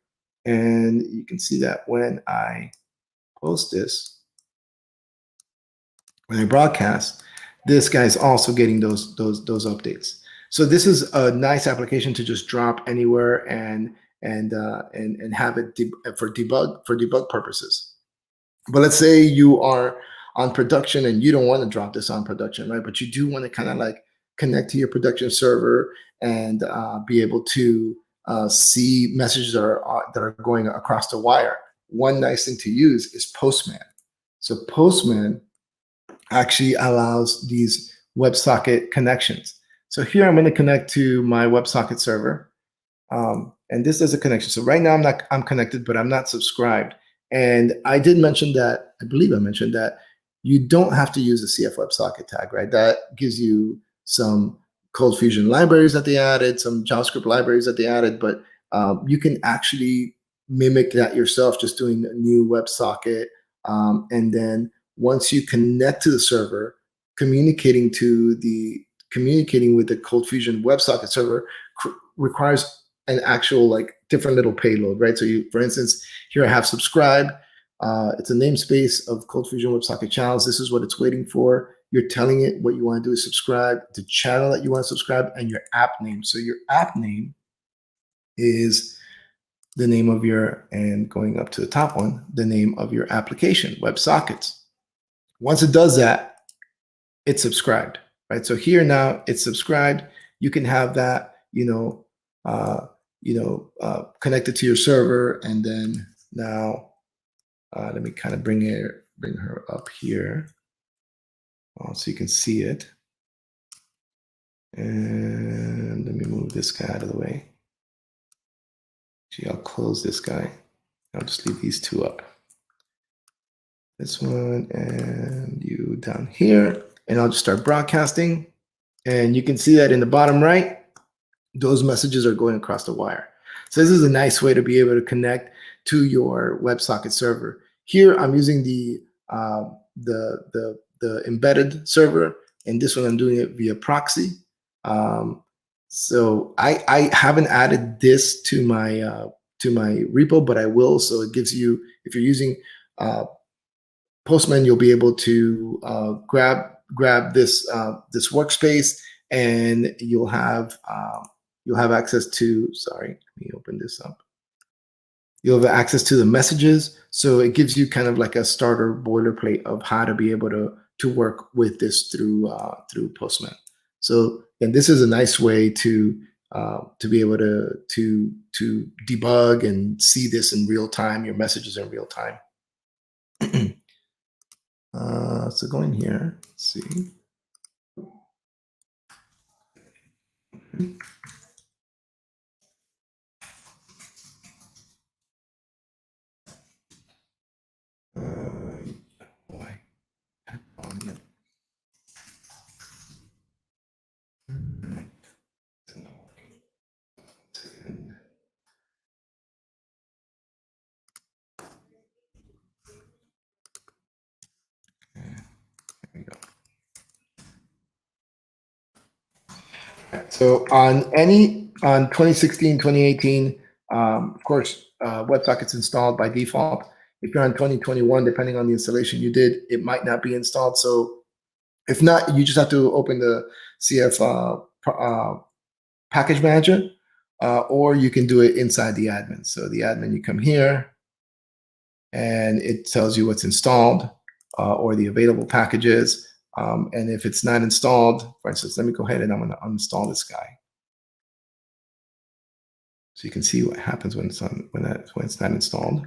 and you can see that when I post this, when I broadcast, this guy's also getting those updates. So this is a nice application to just drop anywhere and have it for debug purposes. But let's say you are on production and you don't want to drop this on production, right? But you do want to kind of like connect to your production server and be able to see messages that are going across the wire. One nice thing to use is Postman. So Postman actually allows these WebSocket connections. So here I'm going to connect to my WebSocket server. And this is a connection. So right now I'm connected, but I'm not subscribed. And I did mention that, I believe I mentioned that you don't have to use the CF WebSocket tag, right? That gives you some ColdFusion libraries that they added, some JavaScript libraries that they added, but you can actually mimic that yourself, just doing a new WebSocket. And then once you connect to the server, communicating with the ColdFusion WebSocket server requires an actual like different little payload, right? So you, for instance, here I have subscribe. It's a namespace of ColdFusion WebSocket channels. This is what it's waiting for. You're telling it what you want to do is subscribe, the channel that you want to subscribe, and your app name. So your app name is the name of your, and going up to the top one, the name of your application, WebSockets. Once it does that, it's subscribed, right? So here now it's subscribed. You can have that, connected to your server, and then now let me kind of bring her up here so you can see it. And let me move this guy out of the way. Actually, I'll close this guy. I'll just leave these two up. This one and you down here, and I'll just start broadcasting. And you can see that in the bottom right, those messages are going across the wire. So this is a nice way to be able to connect to your WebSocket server. Here I'm using the embedded server, and this one I'm doing it via proxy. So I haven't added this to my repo, but I will. So it gives you, if you're using Postman, you'll be able to grab this this workspace, and you'll have access to. Sorry, let me open this up. You'll have access to the messages, so it gives you kind of like a starter boilerplate of how to be able to work with this through Postman. So, and this is a nice way to be able to debug and see this in real time, your messages in real time. So go in here, let's see. Why? So on 2016, 2018, of course, WebSockets installed by default. If you're on 2021, depending on the installation you did, it might not be installed. So if not, you just have to open the CF package manager, or you can do it inside the admin. So the admin, you come here, and it tells you what's installed or the available packages. And if it's not installed, for instance, let me go ahead and I'm going to uninstall this guy. So you can see what happens when it's not installed.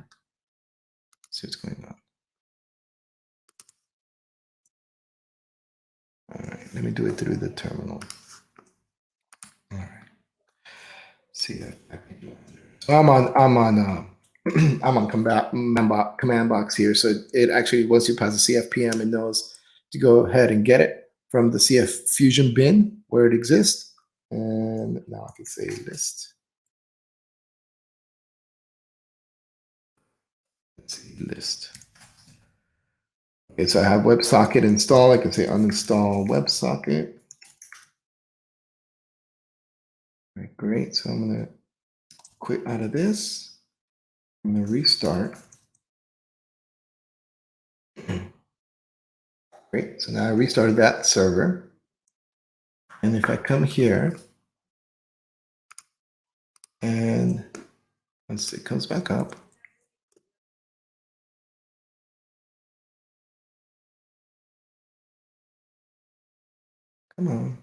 See what's going on. All right, let me do it through the terminal. All right. See that. So I'm on command box here. So it actually, once you pass the CFPM, it knows to go ahead and get it from the CFFusion bin where it exists. And now I can say list. Let's see, list. Okay, so I have WebSocket installed. I can say uninstall WebSocket. All right, great. So I'm going to quit out of this. I'm going to restart. Great. So now I restarted that server. And if I come here, And once it comes back up, come on.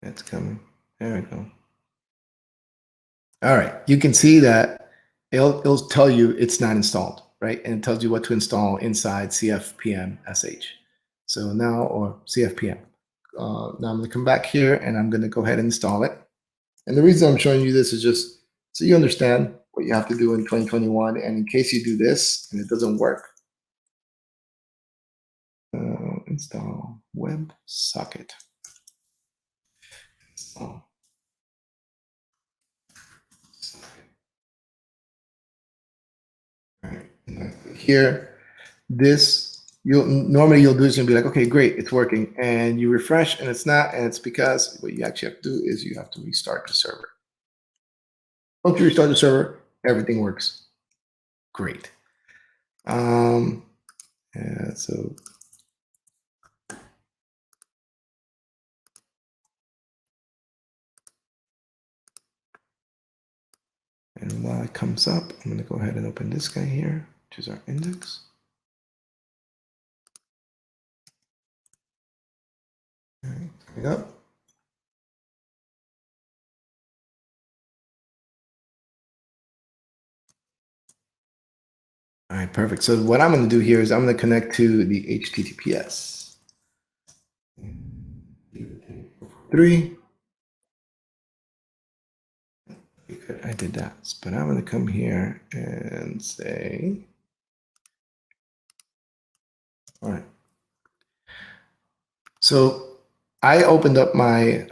It's coming. There we go. All right. You can see that it'll tell you it's not installed, right? And it tells you what to install inside CFPM-SH. So now, or CFPM. Now I'm going to come back here and I'm going to go ahead and install it. And the reason I'm showing you this is just so you understand what you have to do in 2021. And in case you do this and it doesn't work, install WebSocket. Install. All right. Here, this you'll do this and be like, okay, great, it's working. And you refresh and it's not, and it's because what you actually have to do is you have to restart the server. Once you restart the server, everything works great. And so and while it comes up, I'm going to go ahead and open this guy here, which is our index. All right, coming up. All right, perfect. So what I'm going to do here is I'm going to connect to the HTTPS. 3. I did that, but I'm going to come here and say, all right. So I opened up my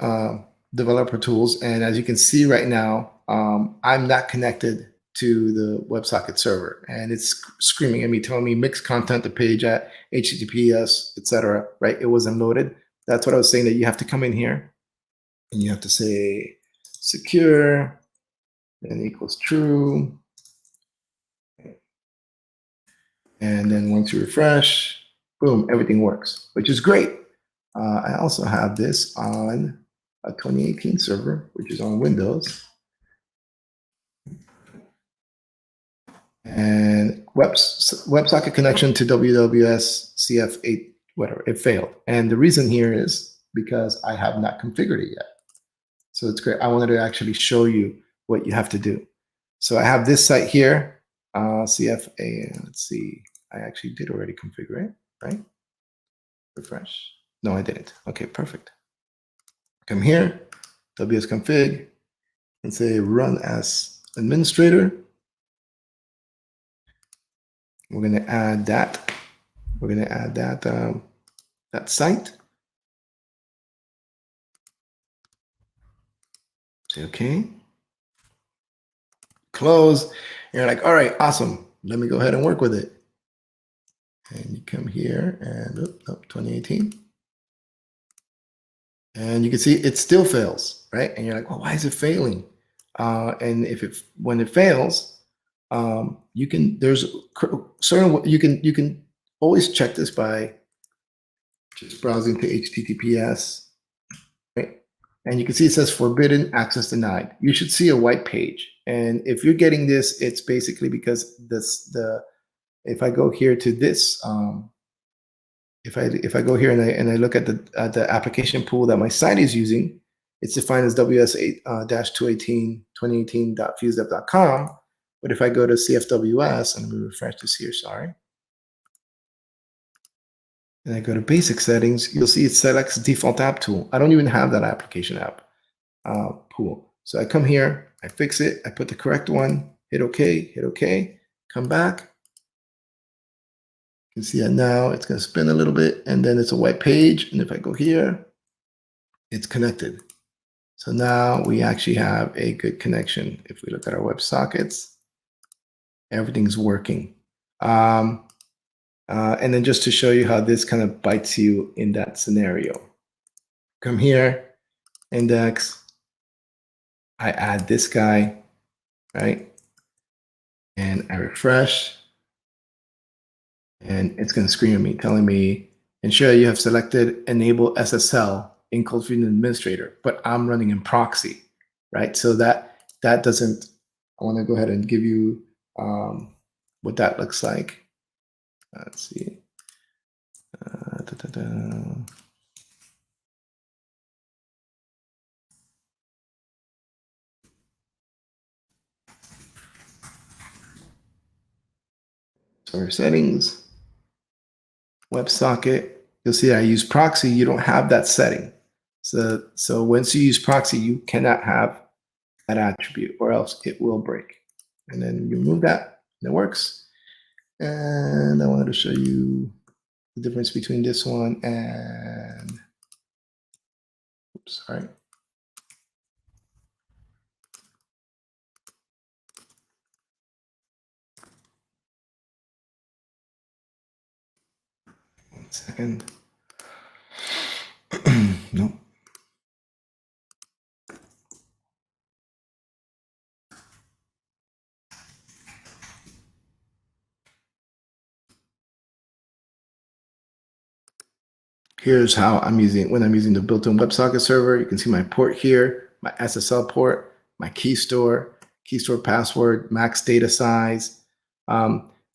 developer tools, and as you can see right now, I'm not connected to the WebSocket server, and it's screaming at me, telling me mix content to page at HTTPS, etc. Right? It wasn't loaded. That's what I was saying, that you have to come in here and you have to say secure and equals true. And then once you refresh, boom, everything works, which is great. I also have this on a 2018 server, which is on Windows. And WebSocket connection to WWS CF8, whatever, it failed. And the reason here is because I have not configured it yet. So it's great. I wanted to actually show you what you have to do. So I have this site here, CFA, let's see, I actually did already configure it, right? Refresh. No, I didn't. Okay, perfect. Come here, wsconfig, and say run as administrator. We're going to add that. We're going to add that that site. Say okay. Close. And you're like, all right, awesome. Let me go ahead and work with it. And you come here and 2018. And you can see it still fails, right? And you're like, well, why is it failing? And when it fails, you can always check this by just browsing to HTTPS, right? And you can see it says forbidden access denied. You should see a white page. And if you're getting this, it's basically because if I go here to this, if I go here and I look at the application pool that my site is using, it's defined as ws-2018.fusedev.com. But if I go to CFWS, and let me refresh this here, sorry, and I go to basic settings, you'll see it selects default app tool. I don't even have that application app pool. So I come here, I fix it, I put the correct one, hit OK, come back. You can see that now it's going to spin a little bit, and then it's a white page. And if I go here, it's connected. So now we actually have a good connection. If we look at our WebSockets, everything's working. And then just to show you how this kind of bites you in that scenario, come here, index, I add this guy, right? And I refresh. And it's going to scream at me, telling me, ensure you have selected enable SSL in ColdFusion Administrator, but I'm running in proxy, right? So that doesn't. I want to go ahead and give you what that looks like. Let's see. Server settings, WebSocket. You'll see I use proxy. You don't have that setting. So once you use proxy, you cannot have that attribute, or else it will break. And then you remove that, and it works. And I wanted to show you the difference between this one and, oops, sorry. One second. Nope. Here's how I'm using, when I'm using the built-in WebSocket server. You can see my port here, my SSL port, my key store password, max data size.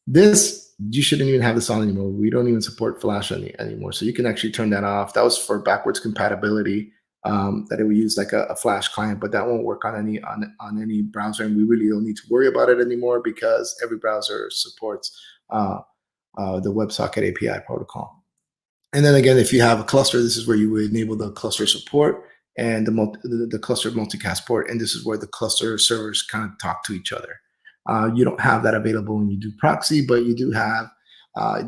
This, you shouldn't even have this on anymore. We don't even support Flash anymore. So you can actually turn that off. That was for backwards compatibility, that it would use like a Flash client, but that won't work on any browser. And we really don't need to worry about it anymore because every browser supports the WebSocket API protocol. And then again, if you have a cluster, this is where you would enable the cluster support and the cluster multicast port. And this is where the cluster servers kind of talk to each other. You don't have that available when you do proxy, but you do have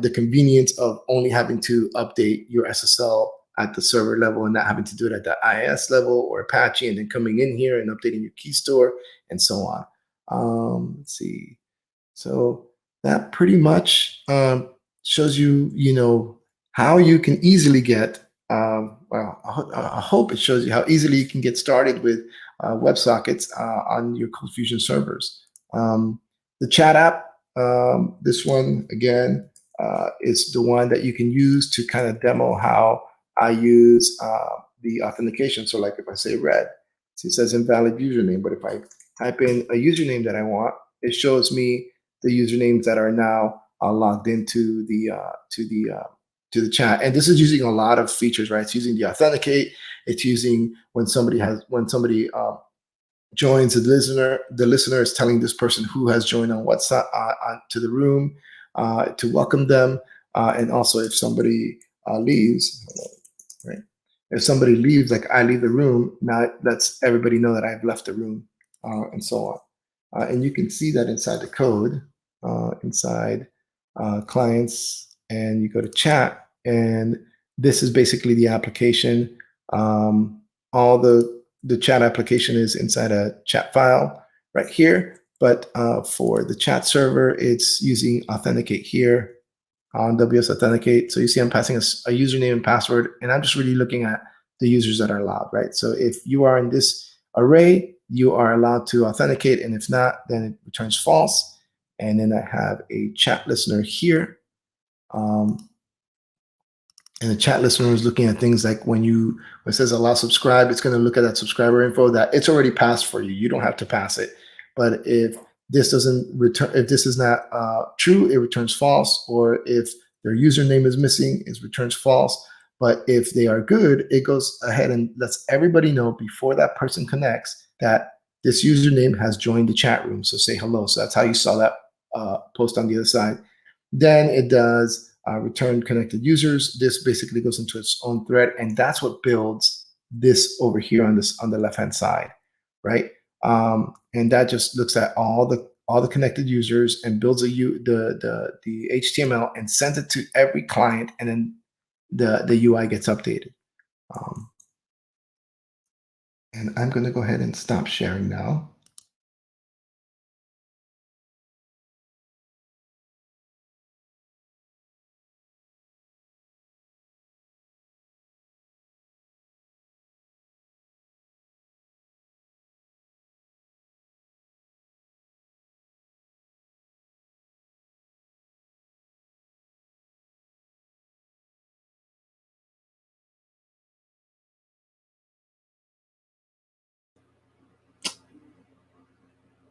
the convenience of only having to update your SSL at the server level and not having to do it at the IIS level or Apache, and then coming in here and updating your key store and so on. Let's see. So that pretty much shows you, how you can easily get, well, I hope it shows you how easily you can get started with WebSockets on your ColdFusion servers. The chat app, this one again, is the one that you can use to kind of demo how I use the authentication. So like if I say red, it says invalid username, but if I type in a username that I want, it shows me the usernames that are now logged into to the chat. And this is using a lot of features, right? It's using the authenticate. It's using when somebody joins the listener is telling this person who has joined on WhatsApp to the room to welcome them. And also if somebody leaves, right? If somebody leaves, like I leave the room, now it lets everybody know that I've left the room and so on. And you can see that inside the code, inside clients, and you go to chat, and this is basically the application. All the chat application is inside a chat file right here, but for the chat server, it's using Authenticate here on WS Authenticate. So you see I'm passing a username and password, and I'm just really looking at the users that are allowed, right? So if you are in this array, you are allowed to authenticate, and if not, then it returns false. And then I have a chat listener here. And the chat listener is looking at things like when it says allow subscribe, it's going to look at that subscriber info that it's already passed for you. You don't have to pass it. But if this doesn't return, if this is not true, it returns false. Or if their username is missing, it returns false. But if they are good, it goes ahead and lets everybody know before that person connects that this username has joined the chat room. So say hello. So that's how you saw that post on the other side. Then it does return connected users. This basically goes into its own thread, and that's what builds this over here on the left-hand side, right? And that just looks at all the connected users and builds the HTML and sends it to every client, and then the UI gets updated. And I'm going to go ahead and stop sharing now.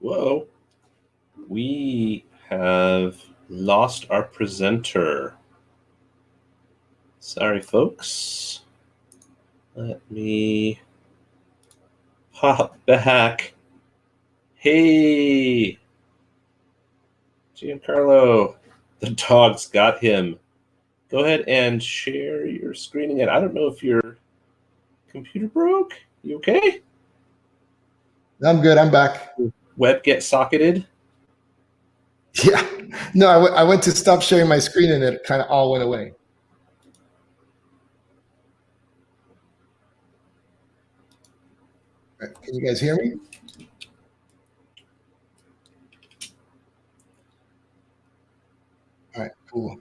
Whoa. We have lost our presenter. Sorry, folks. Let me pop back. Hey, Giancarlo. The dog's got him. Go ahead and share your screen again. I don't know if your computer broke. You okay? I'm good. I'm back. Web get socketed? Yeah. No, I went to stop sharing my screen and it kind of all went away. Right, can you guys hear me? All right, cool.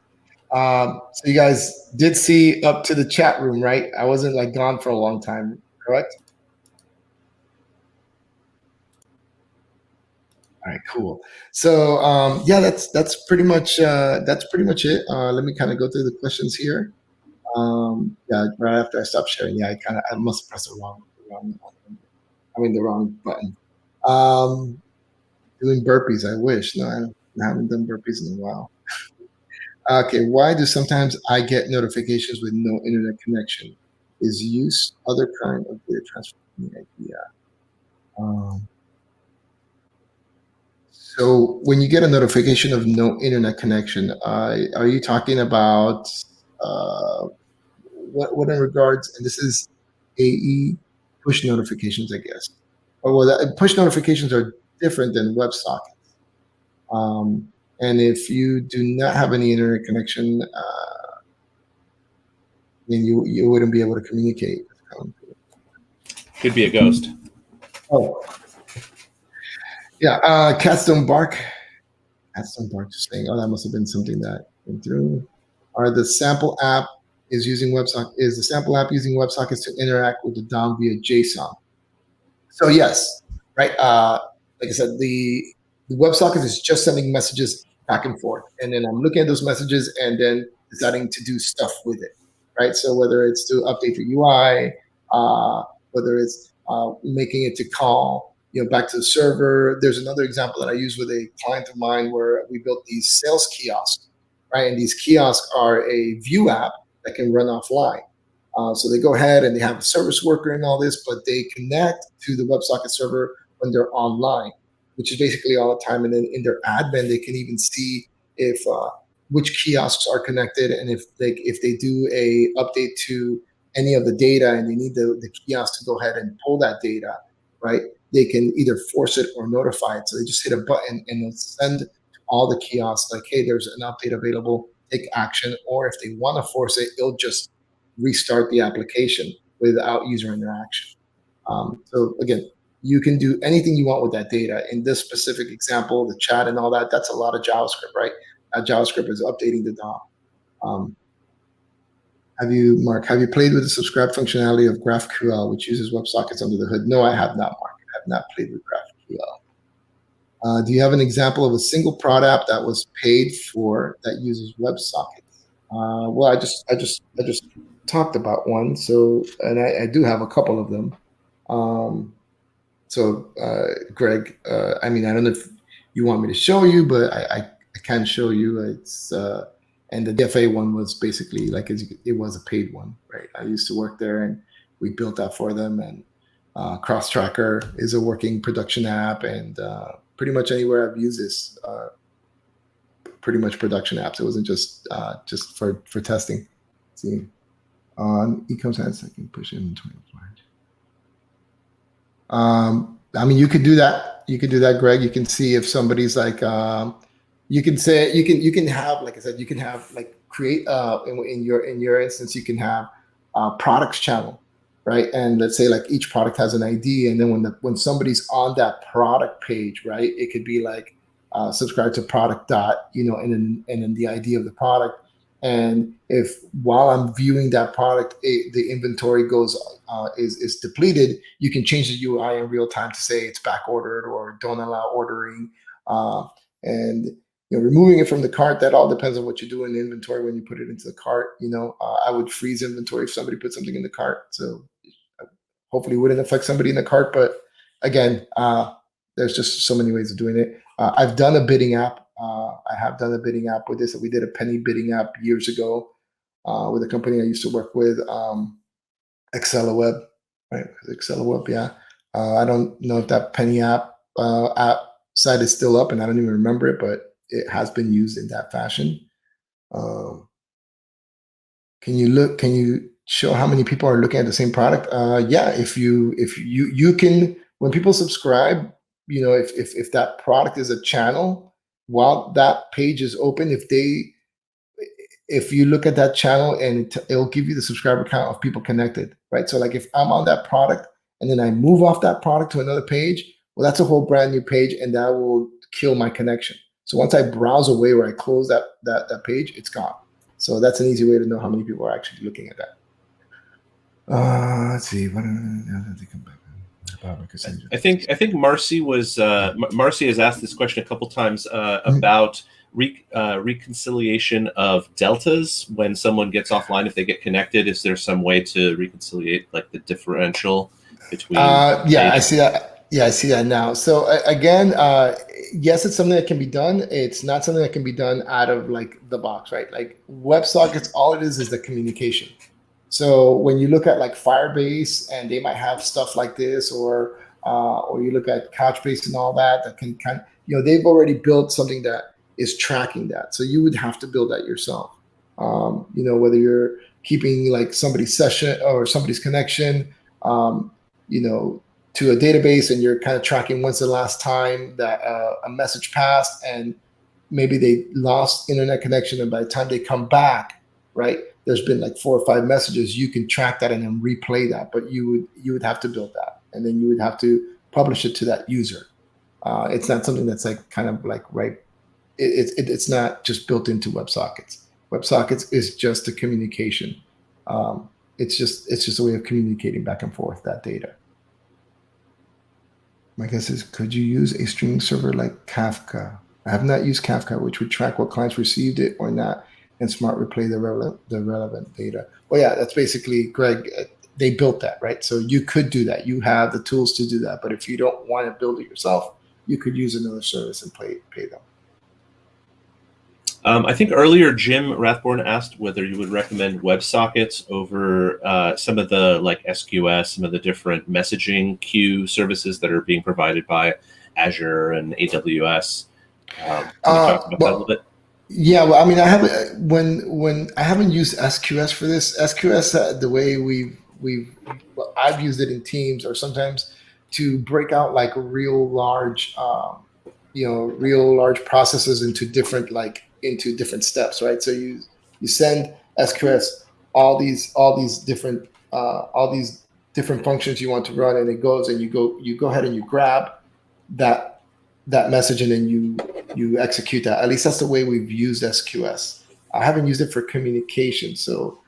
So you guys did see up to the chat room, right? I wasn't like gone for a long time, correct? All right, cool. So yeah, that's pretty much it. Let me kind of go through the questions here. Yeah, right after I stopped sharing, yeah, I must have pressed the wrong button. Doing burpees, I wish. No, I haven't done burpees in a while. Okay, why do sometimes I get notifications with no internet connection? Is use other kind of data transfer idea? So when you get a notification of no internet connection, are you talking about what in regards? And this is AE push notifications, I guess. Oh, well, push notifications are different than WebSockets. And if you do not have any internet connection, then you wouldn't be able to communicate. Could be a ghost. Oh, yeah. Cats don't bark. Cats don't bark. Just saying. Oh, that must have been something that went through. Are the sample app is using WebSocket? Is the sample app using WebSockets to interact with the DOM via JSON? So yes, right. Like I said, the WebSockets is just sending messages back and forth, and then I'm looking at those messages and then deciding to do stuff with it, right? So whether it's to update the UI, whether it's making it to call, back to the server. There's another example that I use with a client of mine where we built these sales kiosks, right? And these kiosks are a view app that can run offline. So they go ahead and they have a service worker and all this, but they connect to the WebSocket server when they're online, which is basically all the time. And then in their admin, they can even see if which kiosks are connected, and if they do a update to any of the data and they need the kiosk to go ahead and pull that data, right? They can either force it or notify it. So they just hit a button and they'll send to all the kiosks like, hey, there's an update available, take action. Or if they want to force it, it'll just restart the application without user interaction. So again, you can do anything you want with that data. In this specific example, the chat and all that, that's a lot of JavaScript, right? JavaScript is updating the DOM. Mark, have you played with the subscribe functionality of GraphQL, which uses WebSockets under the hood? No, I have not, Mark. I have not played with GraphQL. Do you have an example of a single product that was paid for that uses WebSockets? Well, I just talked about one. So, and I do have a couple of them. Greg, I mean, I don't know if you want me to show you, but I can show you. It's and the DFA one was basically like it was a paid one, right? I used to work there, and we built that for them. And Cross Tracker is a working production app, and pretty much anywhere I've used this, pretty much production apps. It wasn't just for testing. Let's see, on e-commerce ads, I can push inventory. I mean, you could do that. You could do that, Greg. You can see if somebody's like, you can say you can have, like I said, you can have like create in your instance, you can have products channel, right? And let's say like each product has an ID, and then when somebody's on that product page, right, it could be like subscribe to product dot, and then the ID of the product. And if while I'm viewing that product, the inventory is depleted, you can change the UI in real time to say it's back ordered or don't allow ordering, and removing it from the cart. That all depends on what you do in the inventory when you put it into the cart. I would freeze inventory if somebody put something in the cart, so hopefully it wouldn't affect somebody in the cart. But again, there's just so many ways of doing it. I've done a bidding app. I have done a bidding app with this. We did a penny bidding app years ago with a company I used to work with, AccelaWeb, right? AccelaWeb, yeah. I don't know if that penny app site is still up, and I don't even remember it, but it has been used in that fashion. Can you show how many people are looking at the same product? Yeah, if you can, when people subscribe, if that product is a channel, while that page is open, if you look at that channel, and it'll give you the subscriber count of people connected, right? So like if I'm on that product and then I move off that product to another page, well, that's a whole brand new page, and that will kill my connection. So once I browse away or I close that page, it's gone. So that's an easy way to know how many people are actually looking at that. Let's see. I think Marcy was Marcy has asked this question a couple times about reconciliation of deltas when someone gets offline. If they get connected, is there some way to reconciliate like the differential between? Yeah, I see that. Yeah, I see that now. So again, yes, it's something that can be done. It's not something that can be done out of like the box, right? Like WebSockets, all it is the communication. So when you look at like Firebase, and they might have stuff like this, or you look at Couchbase and all that, that can kind of, they've already built something that is tracking that. So you would have to build that yourself. Whether you're keeping like somebody's session or somebody's connection, to a database, and you're kind of tracking when's the last time that a message passed, and maybe they lost internet connection, and by the time they come back, right, there's been like 4 or 5 messages. You can track that and then replay that, but you would have to build that, and then you would have to publish it to that user. It's not something that's like kind of like right. It's not just built into WebSockets. WebSockets is just a communication. It's just a way of communicating back and forth that data. My guess is, could you use a streaming server like Kafka? I have not used Kafka, which would track what clients received it or not, and smart replay the relevant data. Well, yeah, that's basically, Greg, they built that, right? So you could do that. You have the tools to do that. But if you don't want to build it yourself, you could use another service and pay them. I think earlier Jim Rathborn asked whether you would recommend WebSockets over some of the like SQS, some of the different messaging queue services that are being provided by Azure and AWS. Can you talk about that a little bit? Yeah, well, I mean, I haven't used SQS for this. SQS, the way I've used it in Teams, or sometimes to break out like real large processes into different steps, right? So you send SQS all these different functions you want to run, and it goes, and you go ahead and you grab that message, and then you execute that. At least that's the way we've used SQS. I haven't used it for communication. So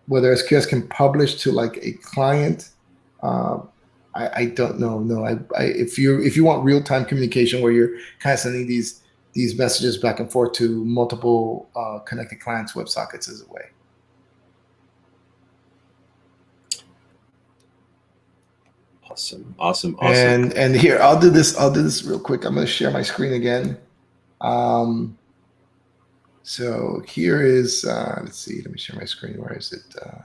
whether SQS can publish to like a client, I don't know. No, if you want real-time communication where you're kind of sending these messages back and forth to multiple connected clients, WebSockets is a way. Awesome. And here, I'll do this real quick. I'm going to share my screen again. So here is, let's see, let me share my screen. Where is it? I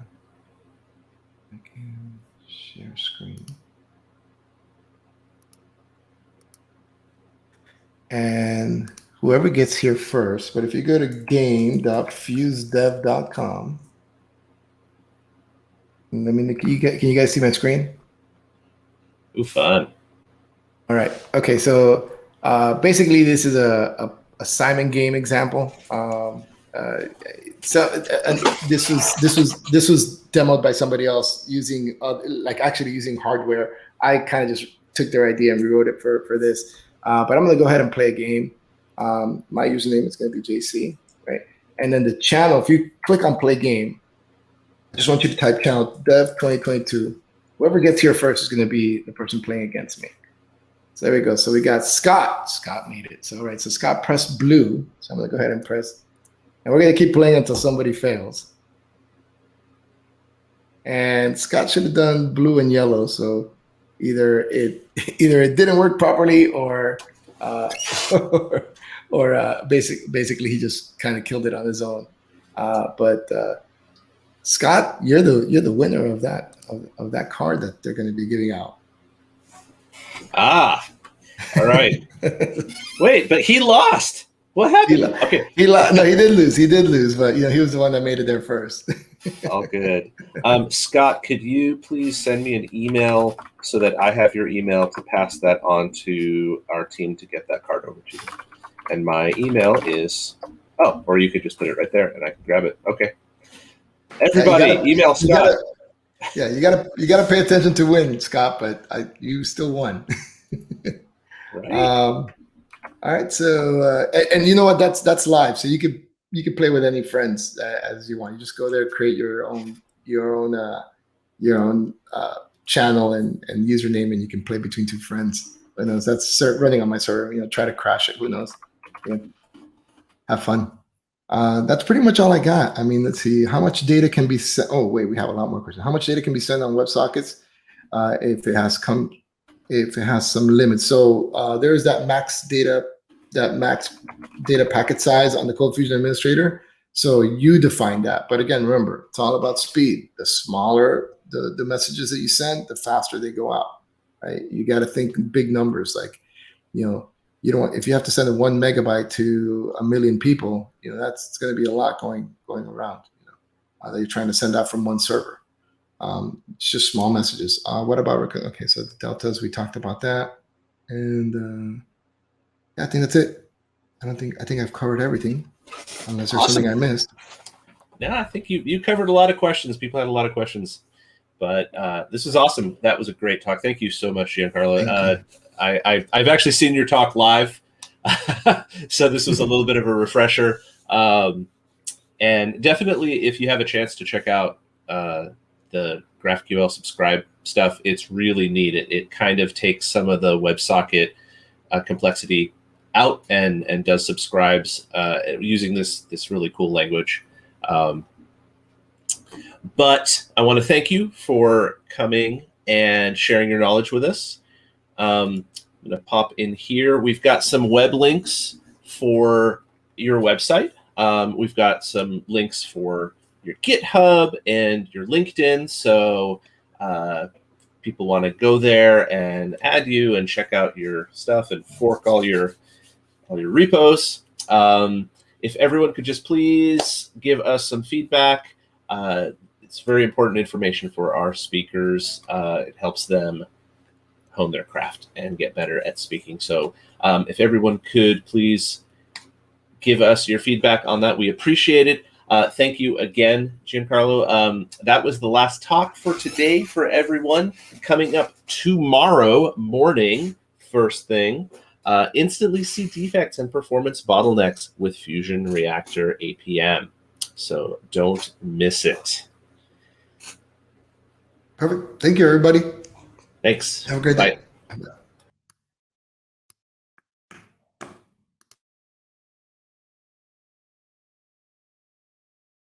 can share screen. And whoever gets here first, but if you go to game.fusedev.com, can you guys see my screen? Ooh, fun. All right. Okay. So basically, this is a Simon game example. This was demoed by somebody else using actually using hardware. I kind of just took their idea and rewrote it for this. But I'm going to go ahead and play a game. My username is going to be JC, right? And then the channel, if you click on play game, I just want you to type channel dev 2022. Whoever gets here first is going to be the person playing against me. So there we go. So we got Scott. Scott made it. So, right. So Scott pressed blue. So I'm going to go ahead and press. And we're going to keep playing until somebody fails. And Scott should have done blue and yellow. So either it didn't work properly, or basically he just kind of killed it on his own. But Scott, you're the winner of that card that they're going to be giving out. Ah, all right. Wait, but he lost. What happened? Okay. No, he did lose. He did lose, but he was the one that made it there first. All good. Scott, could you please send me an email so that I have your email to pass that on to our team to get that card over to you? And my email is, or you could just put it right there and I can grab it. Okay. Everybody, email Scott. You gotta pay attention to win, Scott, but you still won. Right. All right. So, and you know what? That's live. So you could play with any friends as you want. You just go there, create your own channel and username, and you can play between two friends. Who knows? That's running on my server. Try to crash it. Who knows? Have fun. That's pretty much all I got. I mean, let's see. How much data can be sent? Oh, wait, we have a lot more questions. How much data can be sent on WebSockets if it has some limits? So there's that max data packet size on the ColdFusion administrator. So you define that. But again, remember, it's all about speed. The smaller the messages that you send, the faster they go out. Right? You got to think big numbers. Like, you don't want, if you have to send a 1 megabyte to 1 million people, it's going to be a lot going around. That you're trying to send out from one server. It's just small messages. What about, okay, so the deltas, we talked about that. And I think that's it. I think I've covered everything, unless there's something I missed. Yeah, I think you covered a lot of questions. People had a lot of questions, but this is awesome. That was a great talk. Thank you so much, Giancarlo. I've actually seen your talk live, so this was a little bit of a refresher. And definitely, if you have a chance to check out the GraphQL subscribe stuff, it's really neat. It kind of takes some of the WebSocket complexity out and does subscribes using this really cool language. But I want to thank you for coming and sharing your knowledge with us. I'm going to pop in here. We've got some web links for your website. We've got some links for your GitHub and your LinkedIn. So people want to go there and add you and check out your stuff and fork all your repos. If everyone could just please give us some feedback. It's very important information for our speakers. It helps them hone their craft and get better at speaking. So if everyone could please give us your feedback on that, we appreciate it. Thank you again, Giancarlo. That was the last talk for today for everyone. Coming up tomorrow morning, first thing, instantly see defects and performance bottlenecks with Fusion Reactor APM. So don't miss it. Perfect. Thank you, everybody. Thanks. Have a great day. Bye.